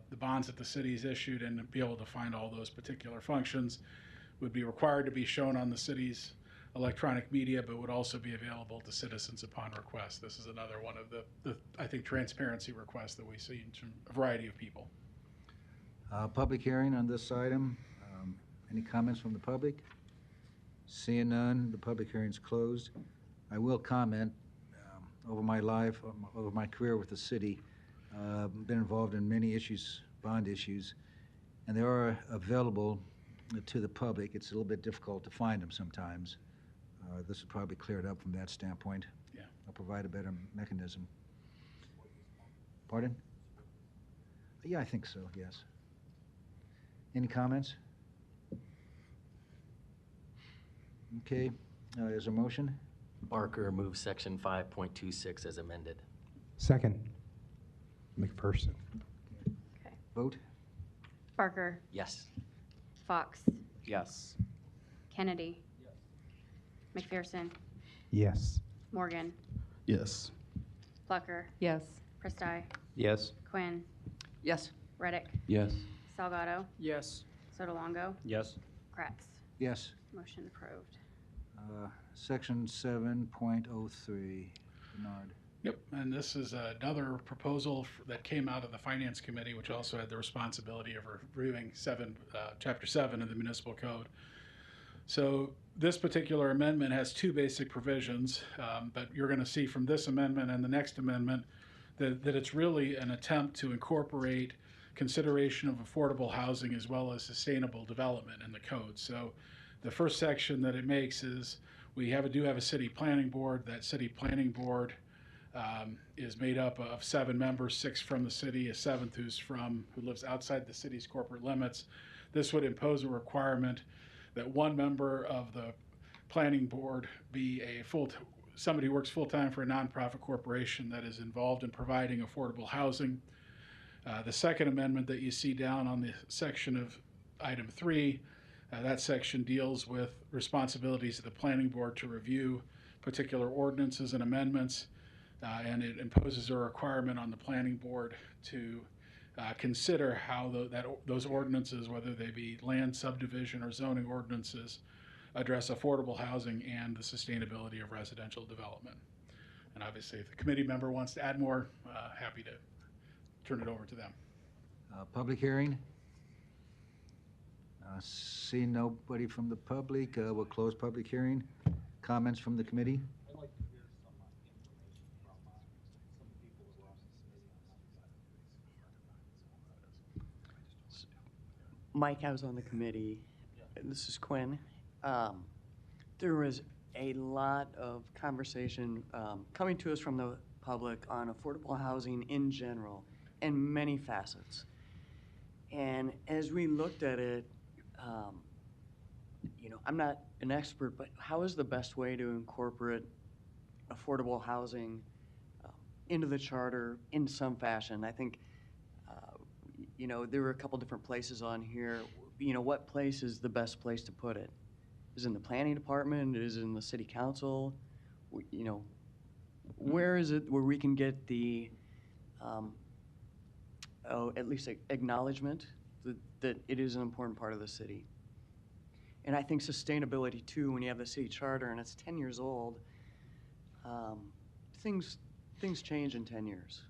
the bonds that the city's issued and be able to find all those particular functions. Would be required to be shown on the city's electronic media, but would also be available to citizens upon request. This is another one of the I think, transparency requests that we see from a variety of people. Public hearing on this item. Any comments from the public? Seeing none, the public hearing's closed. I will comment, over my life, over my career with the city, been involved in many issues, bond issues, and they are available to the public. It's a little bit difficult to find them sometimes. This will probably clear it up from that standpoint. Yeah. I'll provide a better mechanism. Pardon? Yeah, I think so, yes. Any comments? Okay, is there a motion? Barker moves section 5.26 as amended. Second. McPherson. Okay. Vote? Barker, Yes. Fox, Yes. Kennedy. McPherson, Yes. Morgan, Yes. Plucker, Yes. Prestai, Yes. Quinn, Yes. Reddick, Yes. Salgado, Yes. Sotolongo, Yes. Kratz. Yes. Motion approved. Section 7.03, Bernard. Yep, and this is another proposal that came out of the Finance Committee, which also had the responsibility of reviewing Chapter 7 of the Municipal Code. So this particular amendment has two basic provisions, but you're going to see from this amendment and the next amendment that it's really an attempt to incorporate consideration of affordable housing as well as sustainable development in the code. So the first section that it makes is we do have a city planning board. That city planning board is made up of 7 members, 6 from the city, a 7th who lives outside the city's corporate limits. This would impose a requirement that one member of the planning board be somebody who works full-time for a nonprofit corporation that is involved in providing affordable housing. The second amendment that you see down on the section of item 3, that section deals with responsibilities of the planning board to review particular ordinances and amendments, and it imposes a requirement on the planning board to consider how those ordinances, whether they be land subdivision or zoning ordinances, address affordable housing and the sustainability of residential development. And obviously, if the committee member wants to add more, happy to turn it over to them. Public hearing? Seeing nobody from the public, we'll close public hearing. Comments from the committee? Mike, I was on the committee. This is Quinn. There was a lot of conversation coming to us from the public on affordable housing in general and many facets. And as we looked at it, I'm not an expert, but how is the best way to incorporate affordable housing into the charter in some fashion? I think, there were a couple different places on here. What place is the best place to put it? Is it in the planning department? Is it in the city council? Where is it where we can get the, at least acknowledgement that it is an important part of the city? And I think sustainability too, when you have the city charter and it's 10 years old, things change in 10 years.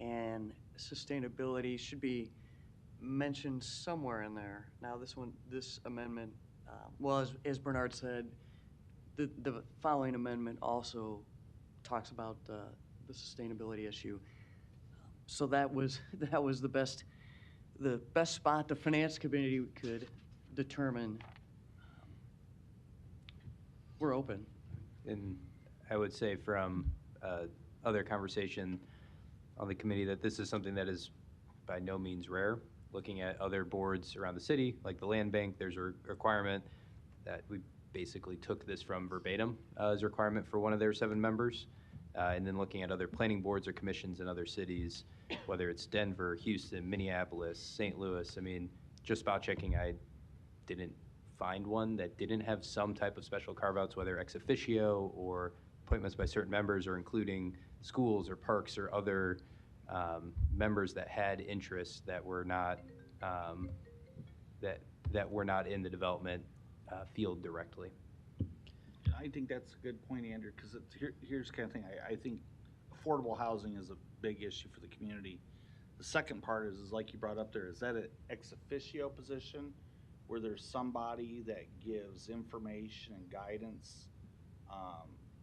And sustainability should be mentioned somewhere in there. Now this amendment, as Bernard said, the following amendment also talks about the sustainability issue. So that was the best spot the finance committee could determine. We're open. And I would say from other conversation on the committee that this is something that is by no means rare. Looking at other boards around the city, like the land bank, there's a requirement that we basically took this from verbatim as a requirement for one of their 7 members. And then looking at other planning boards or commissions in other cities, whether it's Denver, Houston, Minneapolis, St. Louis. I mean, just spot checking, I didn't find one that didn't have some type of special carve-outs, whether ex officio or appointments by certain members, or including schools or parks or other members that had interests that were not that were not in the development field directly. I think that's a good point, Andrew, because here's the kind of thing. I think affordable housing is a big issue for the community. The second part is like you brought up there, is that an ex officio position where there's somebody that gives information and guidance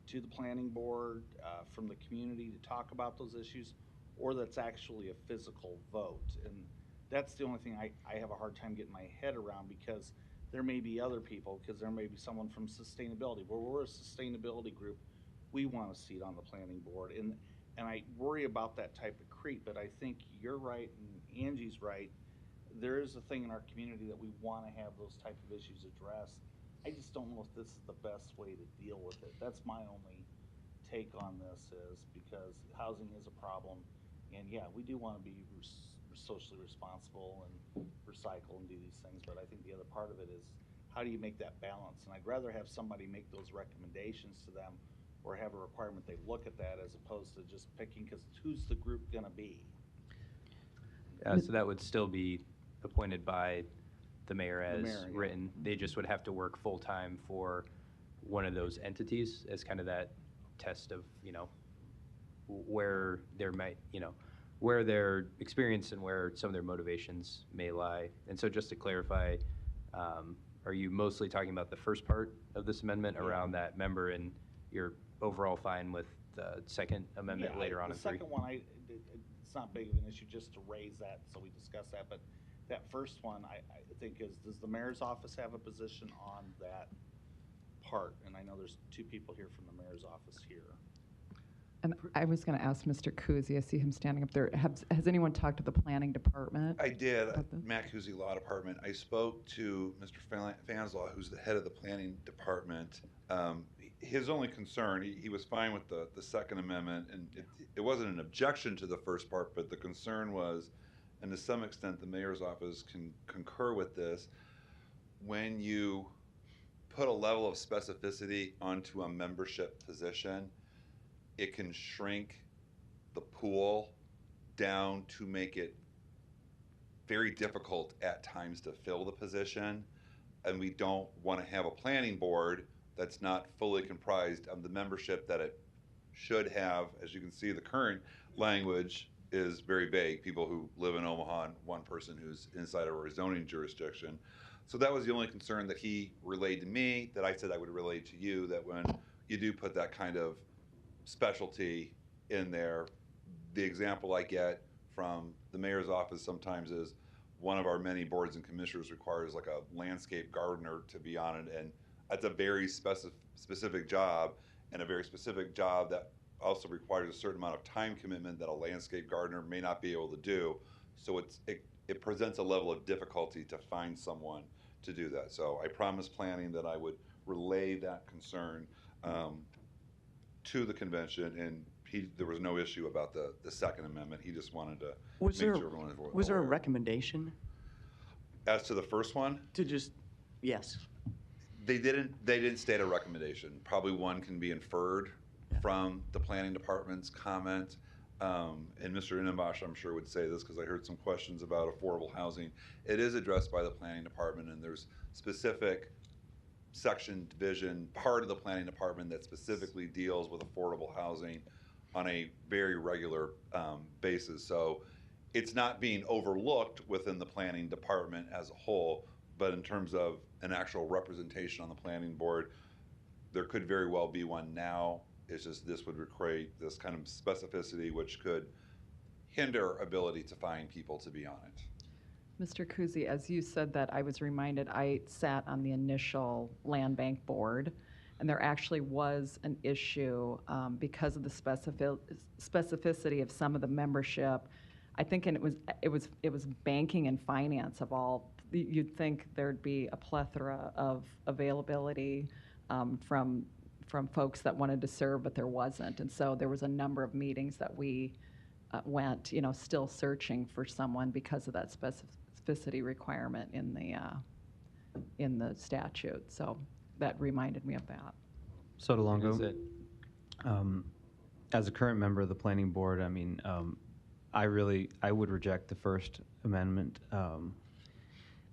to the planning board from the community to talk about those issues, or that's actually a physical vote? And that's the only thing I have a hard time getting my head around, because there may be other people, because there may be someone from sustainability. Well, we're a sustainability group. We want a seat on the planning board. And I worry about that type of creep, but I think you're right and Angie's right. There is a thing in our community that we want to have those type of issues addressed. I just don't know if this is the best way to deal with it. That's my only take on this, is because housing is a problem. And yeah, we do want to be socially responsible and recycle and do these things, but I think the other part of it is, how do you make that balance? And I'd rather have somebody make those recommendations to them, or have a requirement they look at that, as opposed to just picking, because who's the group gonna be? So that would still be appointed by the mayor as mayor, yeah. written. They just would have to work full-time for one of those entities as kind of that test of, where there might, where their experience and where some of their motivations may lie. And so just to clarify, are you mostly talking about the first part of this amendment around that member, and you're overall fine with the second amendment later on in 3? The second one, it's not big of an issue just to raise that, so we discuss that, but that first one, I think is, does the mayor's office have a position on that part? And I know there's 2 people here from the mayor's office here. And I was going to ask Mr. Kuzi, I see him standing up there. Has anyone talked to the planning department? I did, about this? Matt Kuzi, Law Department. I spoke to Mr. Fanslaw, who's the head of the planning department. His only concern, he was fine with the second amendment, and it wasn't an objection to the first part, but the concern was, and to some extent the mayor's office can concur with this, when you put a level of specificity onto a membership position, it can shrink the pool down to make it very difficult at times to fill the position. And we don't want to have a planning board that's not fully comprised of the membership that it should have. As you can see, the current language is very vague. People who live in Omaha and one person who's inside of our zoning jurisdiction. So that was the only concern that he relayed to me, that I said I would relay to you, that when you do put that kind of specialty in there, the example I get from the mayor's office sometimes is, one of our many boards and commissioners requires like a landscape gardener to be on it, and that's a very specific job, and a very specific job that also requires a certain amount of time commitment that a landscape gardener may not be able to do. So it presents a level of difficulty to find someone to do that. So I promised planning that I would relay that concern to the convention, and there was no issue about the second amendment. He just wanted to make sure everyone Was there a recommendation? As to the first one? To just, yes. They didn't state a recommendation. Probably one can be inferred from the planning department's comment. And Mr. Innenbosch, I'm sure, would say this, because I heard some questions about affordable housing. It is addressed by the planning department, and there's specific section division part of the planning department that specifically deals with affordable housing on a very regular basis. So it's not being overlooked within the planning department as a whole, but in terms of an actual representation on the planning board, there could very well be one now. It's just this would create this kind of specificity, which could hinder ability to find people to be on it. Mr. Kuzi, as you said that, I was reminded, I sat on the initial land bank board, and there actually was an issue because of the specificity of some of the membership. I think, and it was banking and finance of all. You'd think there'd be a plethora of availability from from folks that wanted to serve, but there wasn't. And so there was a number of meetings that we went, still searching for someone because of that specificity requirement in the statute. So that reminded me of that. So Is DeLongo, it- as a current member of the planning board, I mean, I would reject the First Amendment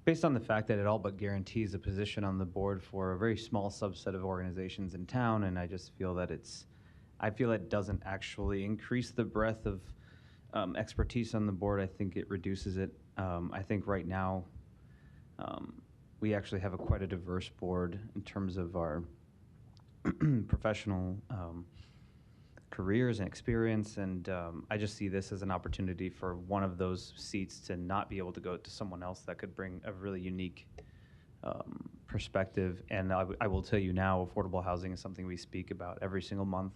based on the fact that it all but guarantees a position on the board for a very small subset of organizations in town, and I just feel that I feel it doesn't actually increase the breadth of expertise on the board. I think it reduces it. I think right now we actually have quite a diverse board in terms of our professional careers and experience, and I just see this as an opportunity for one of those seats to not be able to go to someone else that could bring a really unique perspective. And I will tell you now, affordable housing is something we speak about every single month.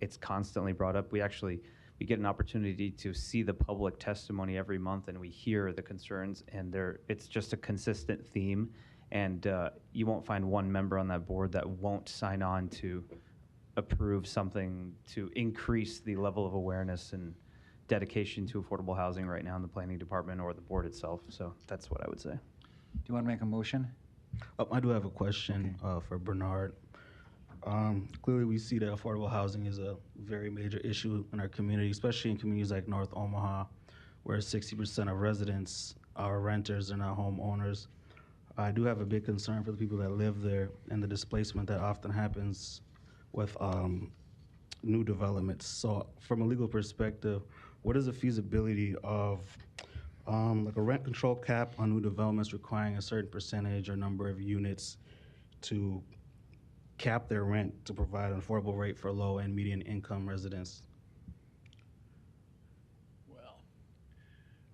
It's constantly brought up. We get an opportunity to see the public testimony every month, and we hear the concerns, and it's just a consistent theme. And you won't find one member on that board that won't sign on to approve something to increase the level of awareness and dedication to affordable housing right now in the planning department or the board itself. So that's what I would say. Do you want to make a motion? I do have a question for Bernard. Clearly, we see that affordable housing is a very major issue in our community, especially in communities like North Omaha, where 60% of residents are renters and not homeowners. I do have a big concern for the people that live there and the displacement that often happens with new developments. So from a legal perspective, what is the feasibility of like a rent control cap on new developments requiring a certain percentage or number of units to cap their rent to provide an affordable rate for low and median income residents? Well,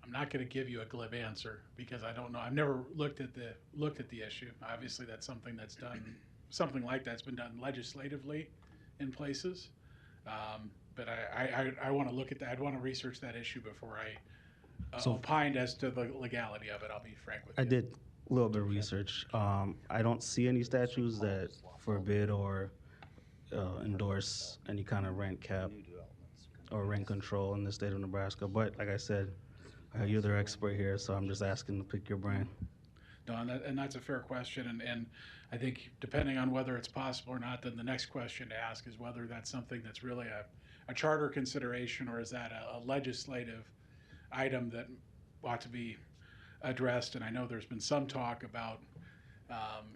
I'm not going to give you a glib answer because I don't know. I've never looked at the issue. Obviously, that's something that's done. Something like that's been done legislatively in places. But I want to look at that. I'd want to research that issue before I opined as to the legality of it. I'll be frank with you. I did a little bit of research. I don't see any statutes that forbid or endorse any kind of rent cap or rent control in the state of Nebraska. But like I said, you're the expert here, so I'm just asking to pick your brain. No, and that's a fair question, and I think depending on whether it's possible or not, then the next question to ask is whether that's something that's really a charter consideration, or is that a legislative item that ought to be addressed. And I know there's been some talk about,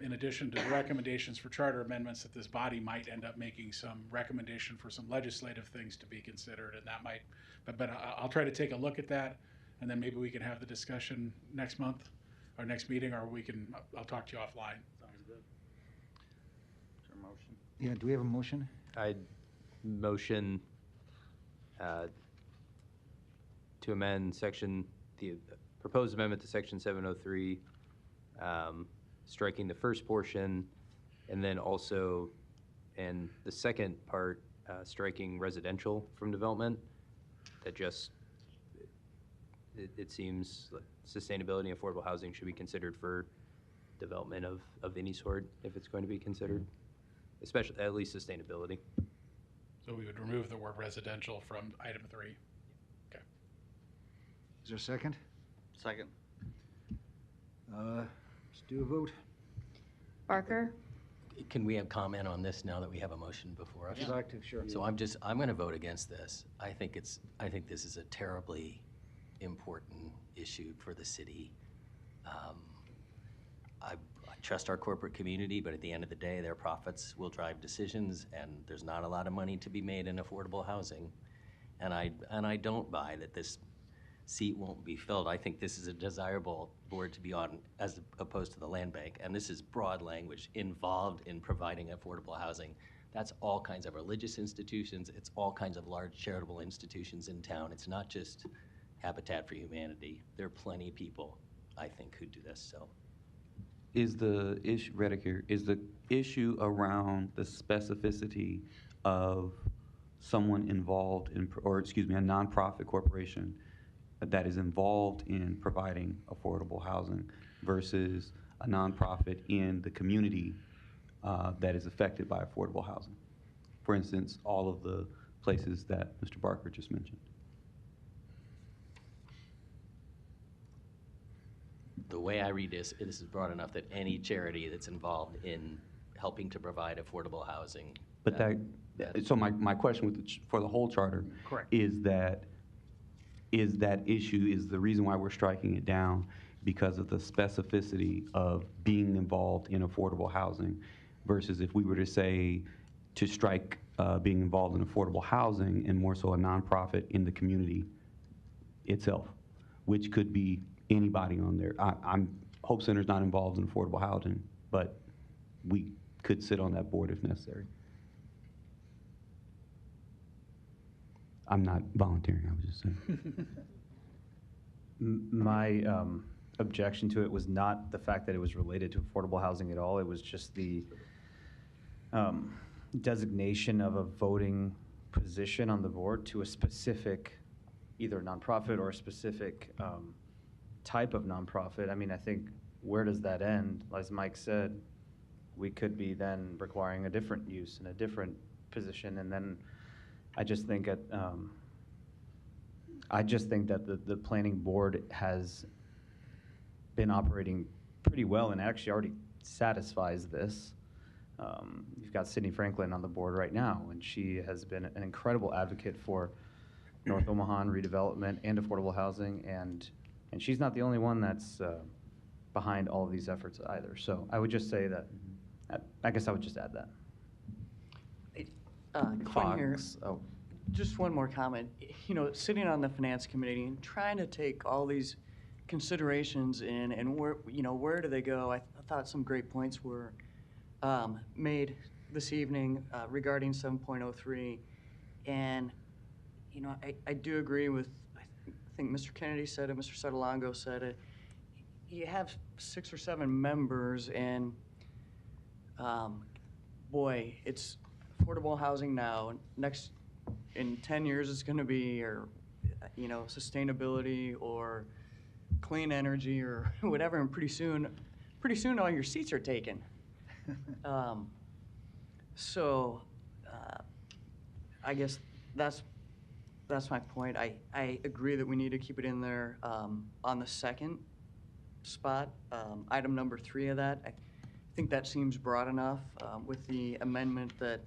in addition to the recommendations for charter amendments, that this body might end up making some recommendation for some legislative things to be considered, and that might, but I'll try to take a look at that, and then maybe we can have the discussion next month. Our next meeting, or I'll talk to you offline. Sounds good. Is there a motion? Yeah, do we have a motion? I'd motion to amend the proposed amendment to section 703, striking the first portion, and then also, in the second part, striking residential from development. That just, it seems like sustainability and affordable housing should be considered for development of any sort, if it's going to be considered, especially, at least sustainability. So we would remove the word residential from item 3. Okay. Is there a second? Second. Let's do a vote. Barker, Can we have comment on this now that we have a motion before us? If you'd like to, sure. So I'm going to vote against this. I think this is a terribly important issue for the city. I trust our corporate community, but at the end of the day, their profits will drive decisions, and there's not a lot of money to be made in affordable housing. And I don't buy that this seat won't be filled. I think this is a desirable board to be on as opposed to the land bank. And this is broad language, involved in providing affordable housing. That's all kinds of religious institutions. It's all kinds of large charitable institutions in town. It's not just Habitat for Humanity. There are plenty of people, I think, who do this, so. Is the issue, Rediker, is the issue around the specificity of someone involved in, or excuse me, a nonprofit corporation that is involved in providing affordable housing versus a nonprofit in the community that is affected by affordable housing. For instance, all of the places that Mr. Barker just mentioned. The way I read this is broad enough that any charity that's involved in helping to provide affordable housing. But so my question with for the whole charter Correct. is that issue is the reason why we're striking it down, because of the specificity of being involved in affordable housing, versus if we were to say to strike being involved in affordable housing and more so a nonprofit in the community itself, which could be anybody on there. Hope Center's not involved in affordable housing, but we could sit on that board if necessary. I'm not volunteering, I was just saying. My objection to it was not the fact that it was related to affordable housing at all. It was just the designation of a voting position on the board to a specific either nonprofit or a specific type of nonprofit. I mean, I think, where does that end? As Mike said, we could be then requiring a different use and a different position, and then I just think that the planning board has been operating pretty well and actually already satisfies this. You've got Sydney Franklin on the board right now, and she has been an incredible advocate for North Omaha and redevelopment and affordable housing, and she's not the only one that's behind all of these efforts either. So I would just say that, I guess I would just add that. Quinn here. Just one more comment. You know, sitting on the finance committee and trying to take all these considerations in, and where do they go? I thought some great points were made this evening regarding 7.03, and I do agree with, I think Mr. Kennedy said it, Mr. Sotolongo said it. You have 6 or 7 members, and boy, it's affordable housing now. In 10 years, it's going to be, or sustainability or clean energy or whatever, and pretty soon all your seats are taken. So I guess that's my point. I agree that we need to keep it in there on the second spot, item number 3 of that. I think that seems broad enough with the amendment that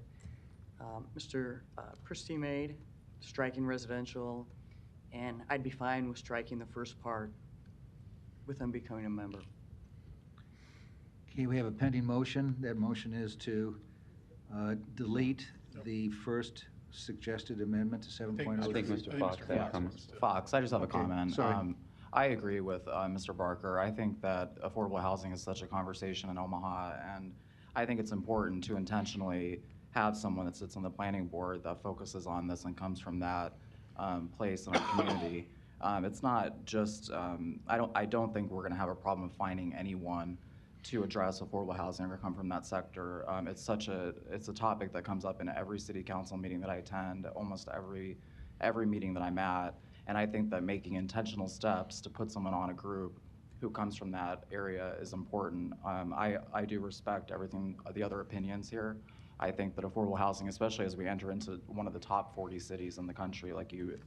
Mr. Christie made, striking residential, and I'd be fine with striking the first part with them becoming a member. Okay, we have a pending motion. That motion is to delete the first suggested amendment to 7.03. I think Mr. Fox had a comment. Fox, I just have a Okay, comment. sorry. I agree with Mr. Barker. I think that affordable housing is such a conversation in Omaha, and I think it's important to intentionally have someone that sits on the planning board that focuses on this and comes from that place in our community. It's not just, I don't think we're going to have a problem finding anyone to address affordable housing or come from that sector. It's a topic that comes up in every city council meeting that I attend, almost every meeting that I'm at. And I think that making intentional steps to put someone on a group who comes from that area is important. I do respect everything, the other opinions here. I think that affordable housing, especially as we enter into one of the top 40 cities in the country, like you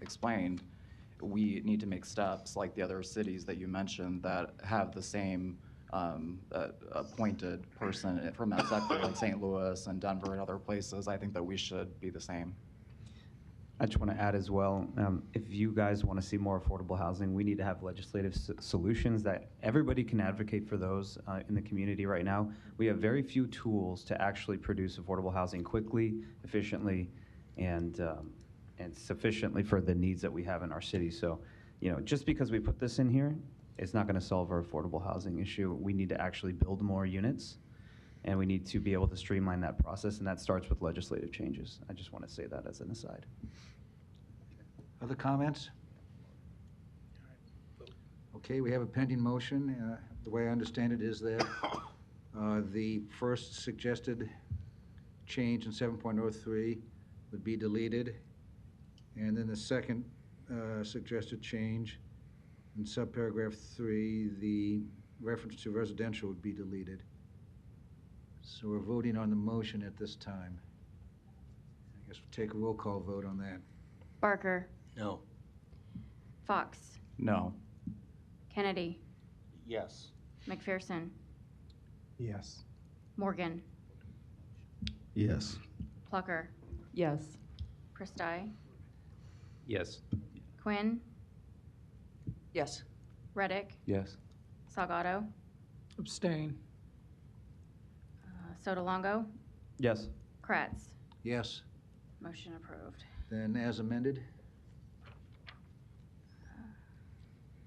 explained, we need to make steps like the other cities that you mentioned that have the same appointed person from that sector, like St. Louis and Denver and other places. I think that we should be the same. I just want to add as well, if you guys want to see more affordable housing, we need to have legislative solutions that everybody can advocate for those in the community right now. We have very few tools to actually produce affordable housing quickly, efficiently, and sufficiently for the needs that we have in our city. So, just because we put this in here, it's not going to solve our affordable housing issue. We need to actually build more units, and we need to be able to streamline that process, and that starts with legislative changes. I just want to say that as an aside. Other comments? Okay, we have a pending motion. The way I understand it is that the first suggested change in 7.03 would be deleted, and then the second suggested change in subparagraph 3, the reference to residential would be deleted. So we're voting on the motion at this time. I guess we'll take a roll call vote on that. Barker, No. Fox, No. Kennedy, Yes. McPherson, Yes. Morgan, Yes. Plucker, Yes. Prestai, Yes. Quinn, Yes. Reddick, Yes. Salgado, Abstain. Sotolongo, Yes. Kratz. Yes. Motion approved. Then as amended?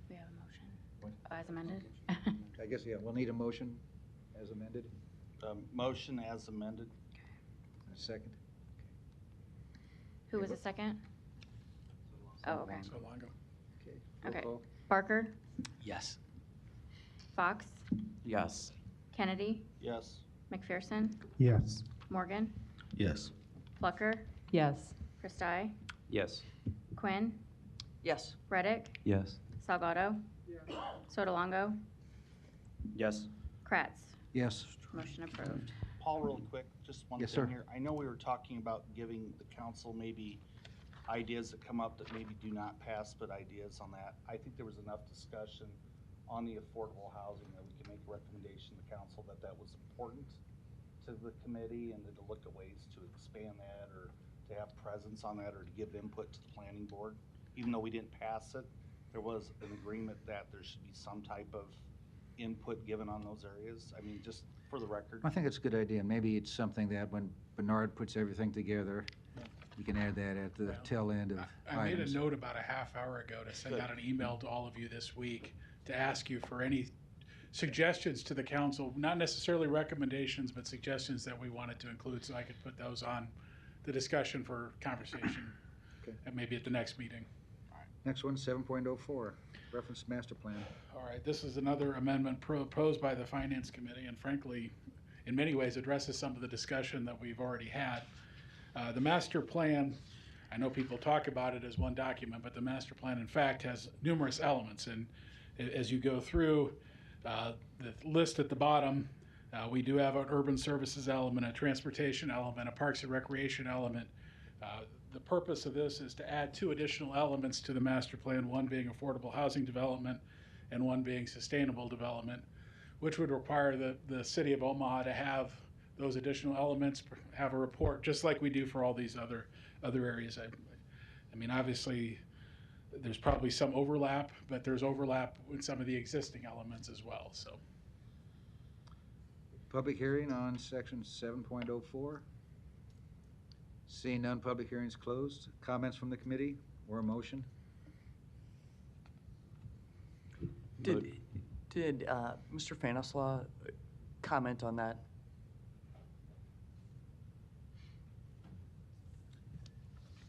We have a motion. What? As amended? I guess, yeah, we'll need a motion as amended. Motion as amended. A second. Who was the second? Oh, okay. So Longo. Okay. Roll Okay. call. Barker, Yes. Fox, Yes. Kennedy, Yes. McPherson, Yes. Morgan, Yes. Plucker, Yes. Prestai, Yes. Quinn, Yes. Reddick, Yes. Salgado, Sotolongo, Yes. Kratz. Yes. Motion approved. Paul, real quick, just one Yes, thing sir. here. I know we were talking about giving the council maybe ideas that come up that maybe do not pass, but ideas on that. I think there was enough discussion on the affordable housing that we can make a recommendation to the council that that was important to the committee and then to look at ways to expand that or to have presence on that or to give input to the planning board. Even though we didn't pass it, there was an agreement that there should be some type of input given on those areas. I mean, just for the record. I think it's a good idea. Maybe it's something that when Bernard puts everything together, we can add that at the tail end of I made a items. note about a half hour ago to send out an email to all of you this week to ask you for any suggestions to the council, not necessarily recommendations, but suggestions that we wanted to include, so I could put those on the discussion for conversation, Okay. and maybe at the next meeting. Next one, 7.04, reference master plan. All right, this is another amendment proposed by the Finance Committee, and frankly, in many ways addresses some of the discussion that we've already had. The master plan, I know people talk about it as one document, but the master plan, in fact, has numerous elements. And as you go through the list at the bottom, we do have an urban services element, a transportation element, a parks and recreation element. The purpose of this is to add 2 additional elements to the master plan, one being affordable housing development and one being sustainable development, which would require the city of Omaha to have those additional elements, have a report, just like we do for all these other areas. I mean, obviously, there's probably some overlap, but there's overlap with some of the existing elements as well, so. Public hearing on section 7.04. Seeing none, public hearing's closed. Comments from the committee or a motion? Did Mr. Fanislaw comment on that?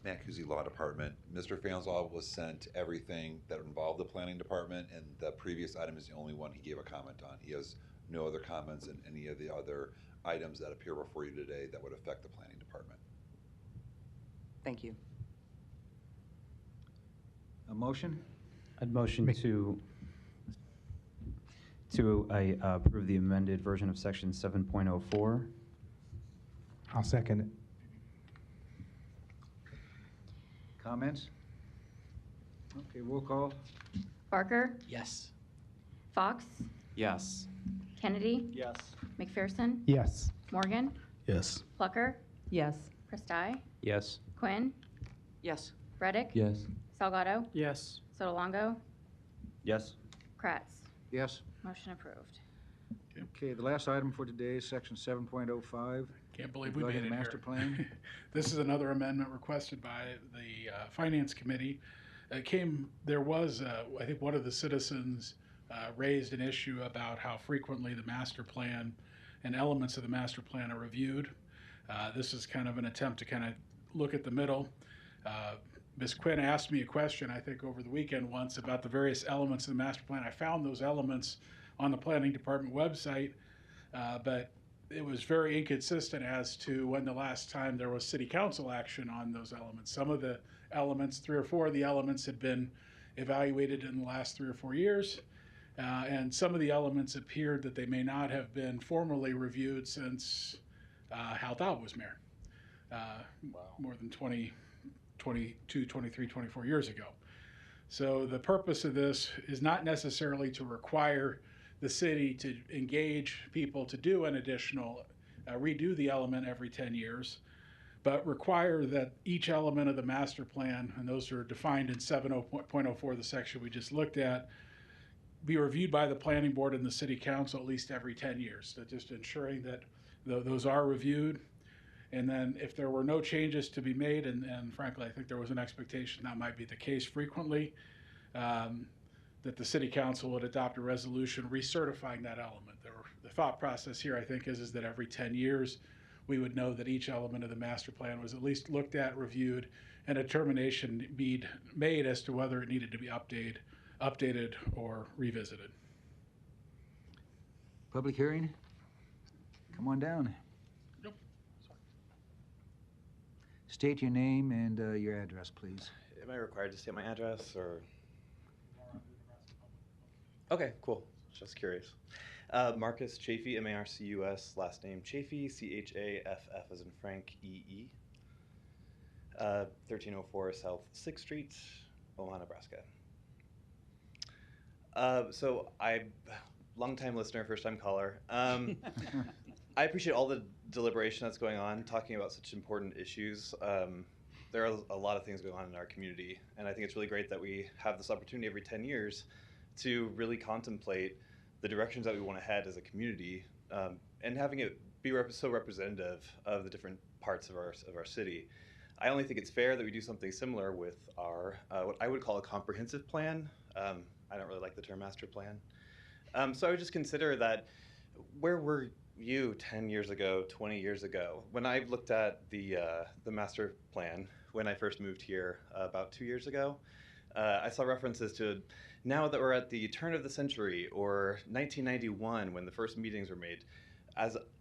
Mancusi Law Department. Mr. Fanslaw was sent everything that involved the planning department, and the previous item is the only one he gave a comment on. He has no other comments in any of the other items that appear before you today that would affect the planning department. Thank you. A motion? I'd motion to approve the amended version of section 7.04. I'll second it. Comments? Okay, roll call. Barker, Yes. Fox, Yes. Kennedy, Yes. McPherson, Yes. Morgan, Yes. Plucker, Yes. Prestai, Yes. Quinn, Yes. Reddick, Yes. Salgado, Yes. Sotolongo, Yes. Kratz. Yes. Motion approved. Okay, the last item for today is section 7.05. Can't believe we Regarding made it the master here. plan. This is another amendment requested by the Finance Committee. There was, I think one of the citizens raised an issue about how frequently the master plan and elements of the master plan are reviewed. This is kind of an attempt to kind of look at the middle. Ms. Quinn asked me a question, I think over the weekend once, about the various elements of the master plan. I found those elements on the planning department website, but it was very inconsistent as to when the last time there was city council action on those elements. Some of the elements, 3 or 4 of the elements had been evaluated in the last 3 or 4 years. And some of the elements appeared that they may not have been formally reviewed since Hal Dowd was mayor, more than 22, 23, 24 years ago. So the purpose of this is not necessarily to require the city to engage people to do an additional, redo the element every 10 years, but require that each element of the master plan, and those are defined in 7.04, the section we just looked at, be reviewed by the planning board and the city council at least every 10 years. So just ensuring that those are reviewed. And then if there were no changes to be made, and frankly, I think there was an expectation that might be the case frequently, that the city council would adopt a resolution recertifying that element. The thought process here, I think, is that every 10 years, we would know that each element of the master plan was at least looked at, reviewed, and a determination made as to whether it needed to be updated or revisited. Public hearing? Come on down. Yep. State your name and your address, please. Am I required to state my address, or? Okay, cool. Just curious. Marcus Chafee, M-A-R-C-U-S, last name Chafee, C-H-A-F-F as in Frank, E-E. 1304 South 6th Street, Omaha, Nebraska. So longtime listener, first time caller. I appreciate all the deliberation that's going on, talking about such important issues. There are a lot of things going on in our community, and I think it's really great that we have this opportunity every 10 years to really contemplate the directions that we want to head as a community, and having it be so representative of the different parts of our city. I only think it's fair that we do something similar with our what I would call a comprehensive plan. I don't really like the term master plan. So I would just consider that, where were you 10 years ago, 20 years ago? When I looked at the master plan when I first moved here about 2 years ago, I saw references to now that we're at the turn of the century, or 1991 when the first meetings were made.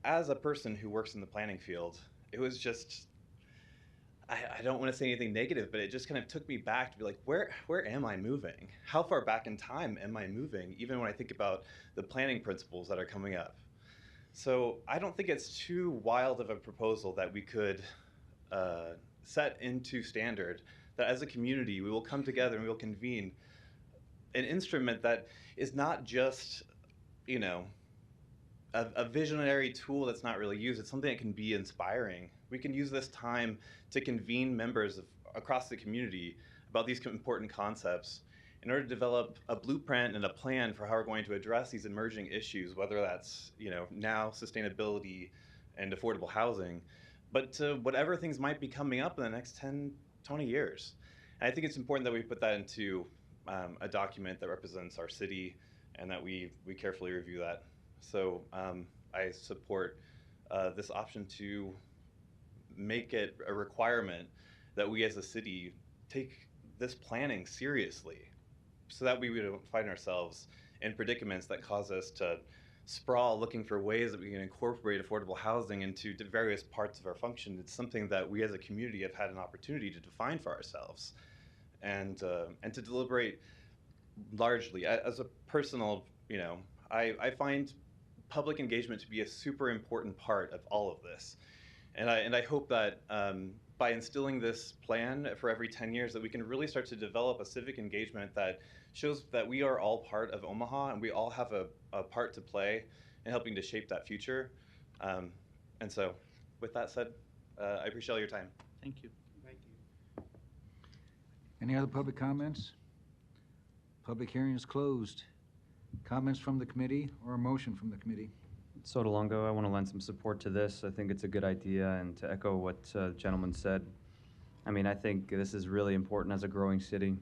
As a person who works in the planning field, it was just, I don't want to say anything negative, but it just kind of took me back to be like, where am I moving? How far back in time am I moving, even when I think about the planning principles that are coming up? So I don't think it's too wild of a proposal that we could set into standard that as a community we will come together and we will convene an instrument that is not just, you know, a visionary tool that's not really used. It's something that can be inspiring. We can use this time to convene members across the community about these important concepts in order to develop a blueprint and a plan for how we're going to address these emerging issues, whether that's, you know, now sustainability and affordable housing, but to whatever things might be coming up in the next 10, 20 years. And I think it's important that we put that into a document that represents our city, and that we carefully review that. So I support this option to make it a requirement that we as a city take this planning seriously, so that we don't find ourselves in predicaments that cause us to sprawl looking for ways that we can incorporate affordable housing into various parts of our function. It's something that we as a community have had an opportunity to define for ourselves, and to deliberate largely. As a personal, you know, I find public engagement to be a super important part of all of this, and I hope that by instilling this plan for every 10 years, that we can really start to develop a civic engagement that shows that we are all part of Omaha, and we all have a part to play in helping to shape that future. And so, with that said, I appreciate all your time. Thank you. Any other public comments? Public hearing is closed. Comments from the committee or a motion from the committee? Sotolongo, I want to lend some support to this. I think it's a good idea, and to echo what the gentleman said, I mean, I think this is really important as a growing city,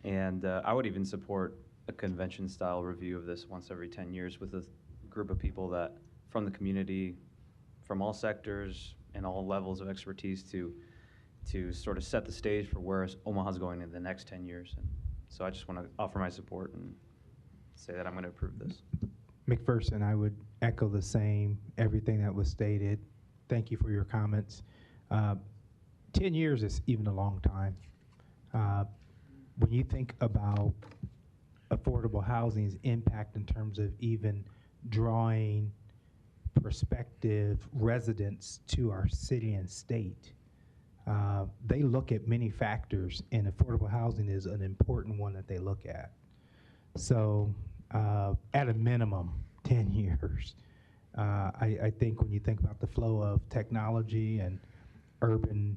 and I would even support a convention-style review of this once every 10 years with a group of people that, from the community, from all sectors and all levels of expertise, to sort of set the stage for where Omaha's going in the next 10 years. And so I just want to offer my support and say that I'm going to approve this. McPherson, I would echo the same, everything that was stated. Thank you for your comments. 10 years is even a long time. When you think about affordable housing's impact in terms of even drawing prospective residents to our city and state. They look at many factors, and affordable housing is an important one that they look at. So at a minimum, 10 years. I think when you think about the flow of technology and urban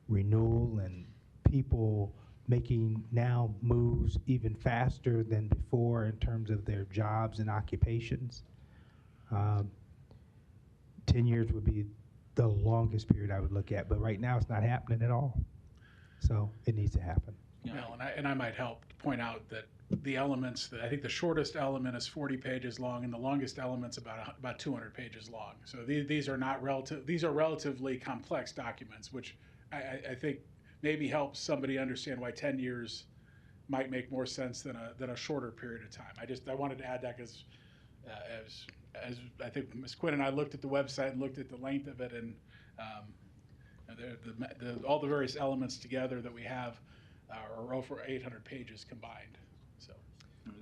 renewal and people making now moves even faster than before in terms of their jobs and occupations, 10 years would be the longest period I would look at. But right now, it's not happening at all. So it needs to happen. And I might help point out that the elements, I think the shortest element is 40 pages long, and the longest element's about 200 pages long. So these are not these are relatively complex documents, which I think maybe helps somebody understand why 10 years might make more sense than a shorter period of time. I wanted to add that because as I think Ms. Quinn and I looked at the website and looked at the length of it, and all the various elements together that we have are over 800 pages combined. So,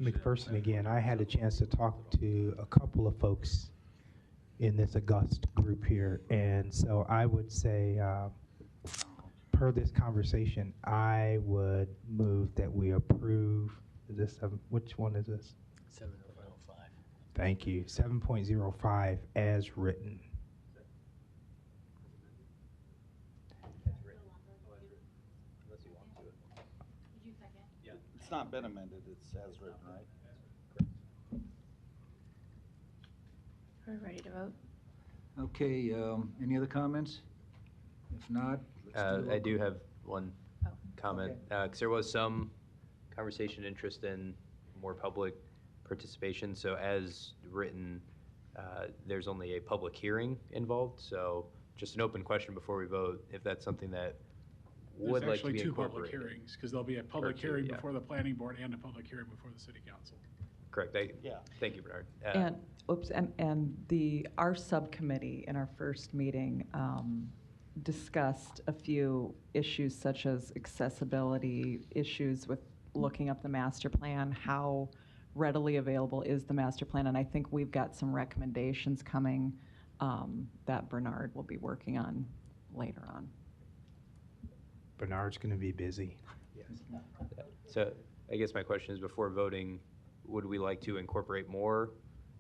McPherson again, I had a chance to talk to a couple of folks in this august group here, and so I would say, per this conversation, I would move that we approve this. Which one is this? 7.05. Thank you. 7.05 as written. It's not been amended, it's as written, right? Are we ready to vote? Okay, any other comments? If not, let's I do have one Oh. comment, because there was some conversation, interest in more public participation. So as written, there's only a public hearing involved. So just an open question before we vote, if that's something that would like to be There's actually two public incorporated. hearings, because there'll be a public Or two, hearing yeah. before the planning board and a public hearing before the city council. Correct. Yeah. Thank you, Bernard. And our subcommittee in our first meeting discussed a few issues such as accessibility, issues with looking up the master plan, how readily available is the master plan, and I think we've got some recommendations coming that Bernard will be working on later on. Bernard's going to be busy. So I guess my question is, before voting, would we like to incorporate more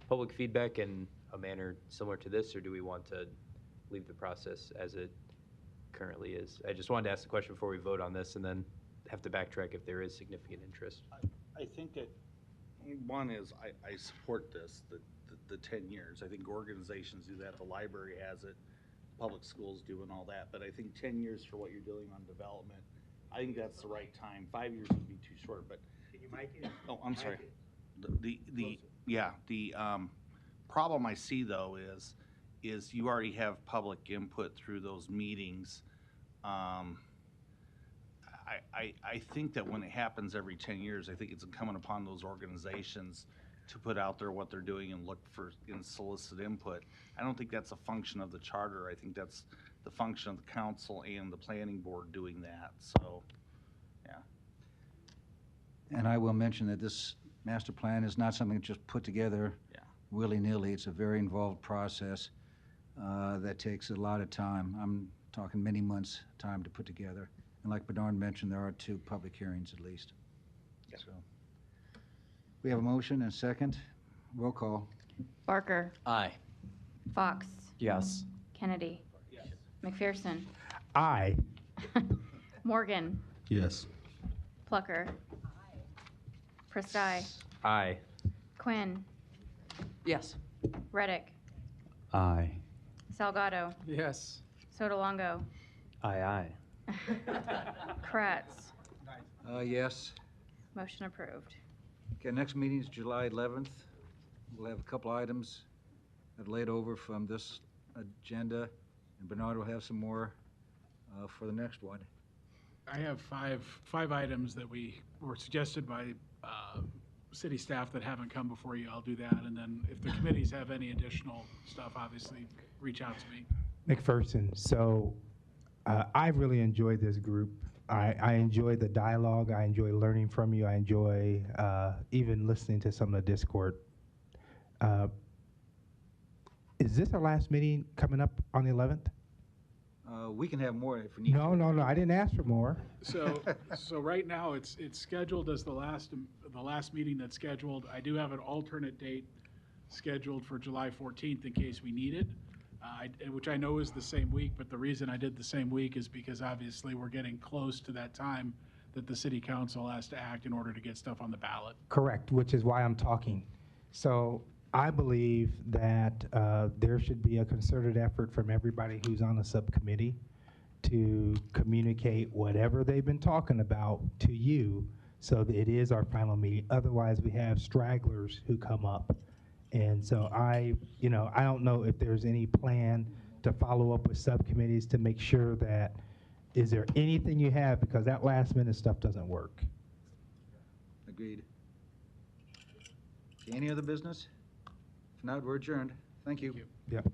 public feedback in a manner similar to this, or do we want to leave the process as it currently is? I just wanted to ask the question before we vote on this, and then have to backtrack if there is significant interest. I think that, one is, I support this, the 10 years. I think organizations do that, the library has it, public schools do and all that, but I think 10 years for what you're doing on development, I think that's the right time. 5 years would be too short, but. Can you mic it? Oh, I'm sorry. The problem I see though is you already have public input through those meetings. I think that when it happens every 10 years, I think it's incumbent upon those organizations to put out there what they're doing and look for and solicit input. I don't think that's a function of the charter. I think that's the function of the council and the planning board doing that. So, yeah. And I will mention that this master plan is not something just put together willy-nilly. It's a very involved process that takes a lot of time. I'm talking many months' time to put together. And like Bernard mentioned, there are 2 public hearings at least. Yeah. So we have a motion and a second. Roll call. Barker, Aye. Fox, Yes. Kennedy, McPherson, Aye. Morgan, Yes. Plucker, Prestai, Aye. Quinn, Yes. Reddick, Aye. Salgado, Yes. Sotolongo, Aye, aye. Kratz. Yes. Motion approved. Okay, next meeting is July 11th. We'll have a couple items that laid over from this agenda, and Bernard will have some more for the next one. I have five items that were suggested by city staff that haven't come before you. I'll do that, and then if the committees have any additional stuff, obviously, reach out to me. McPherson, so I really enjoyed this group. I enjoy the dialogue. I enjoy learning from you. I enjoy even listening to some of the Discord. Is this our last meeting coming up on the 11th? We can have more if we need. No, no, no. I didn't ask for more. So right now, it's scheduled as the last meeting that's scheduled. I do have an alternate date scheduled for July 14th in case we need it, which I know is the same week, but the reason I did the same week is because obviously we're getting close to that time that the city council has to act in order to get stuff on the ballot. Correct, which is why I'm talking. So I believe that there should be a concerted effort from everybody who's on the subcommittee to communicate whatever they've been talking about to you so that it is our final meeting. Otherwise, we have stragglers who come up. And so I don't know if there's any plan to follow up with subcommittees to make sure that, is there anything you have, because that last minute stuff doesn't work. Agreed. Any other business? If not, we're adjourned. Thank you. Yep.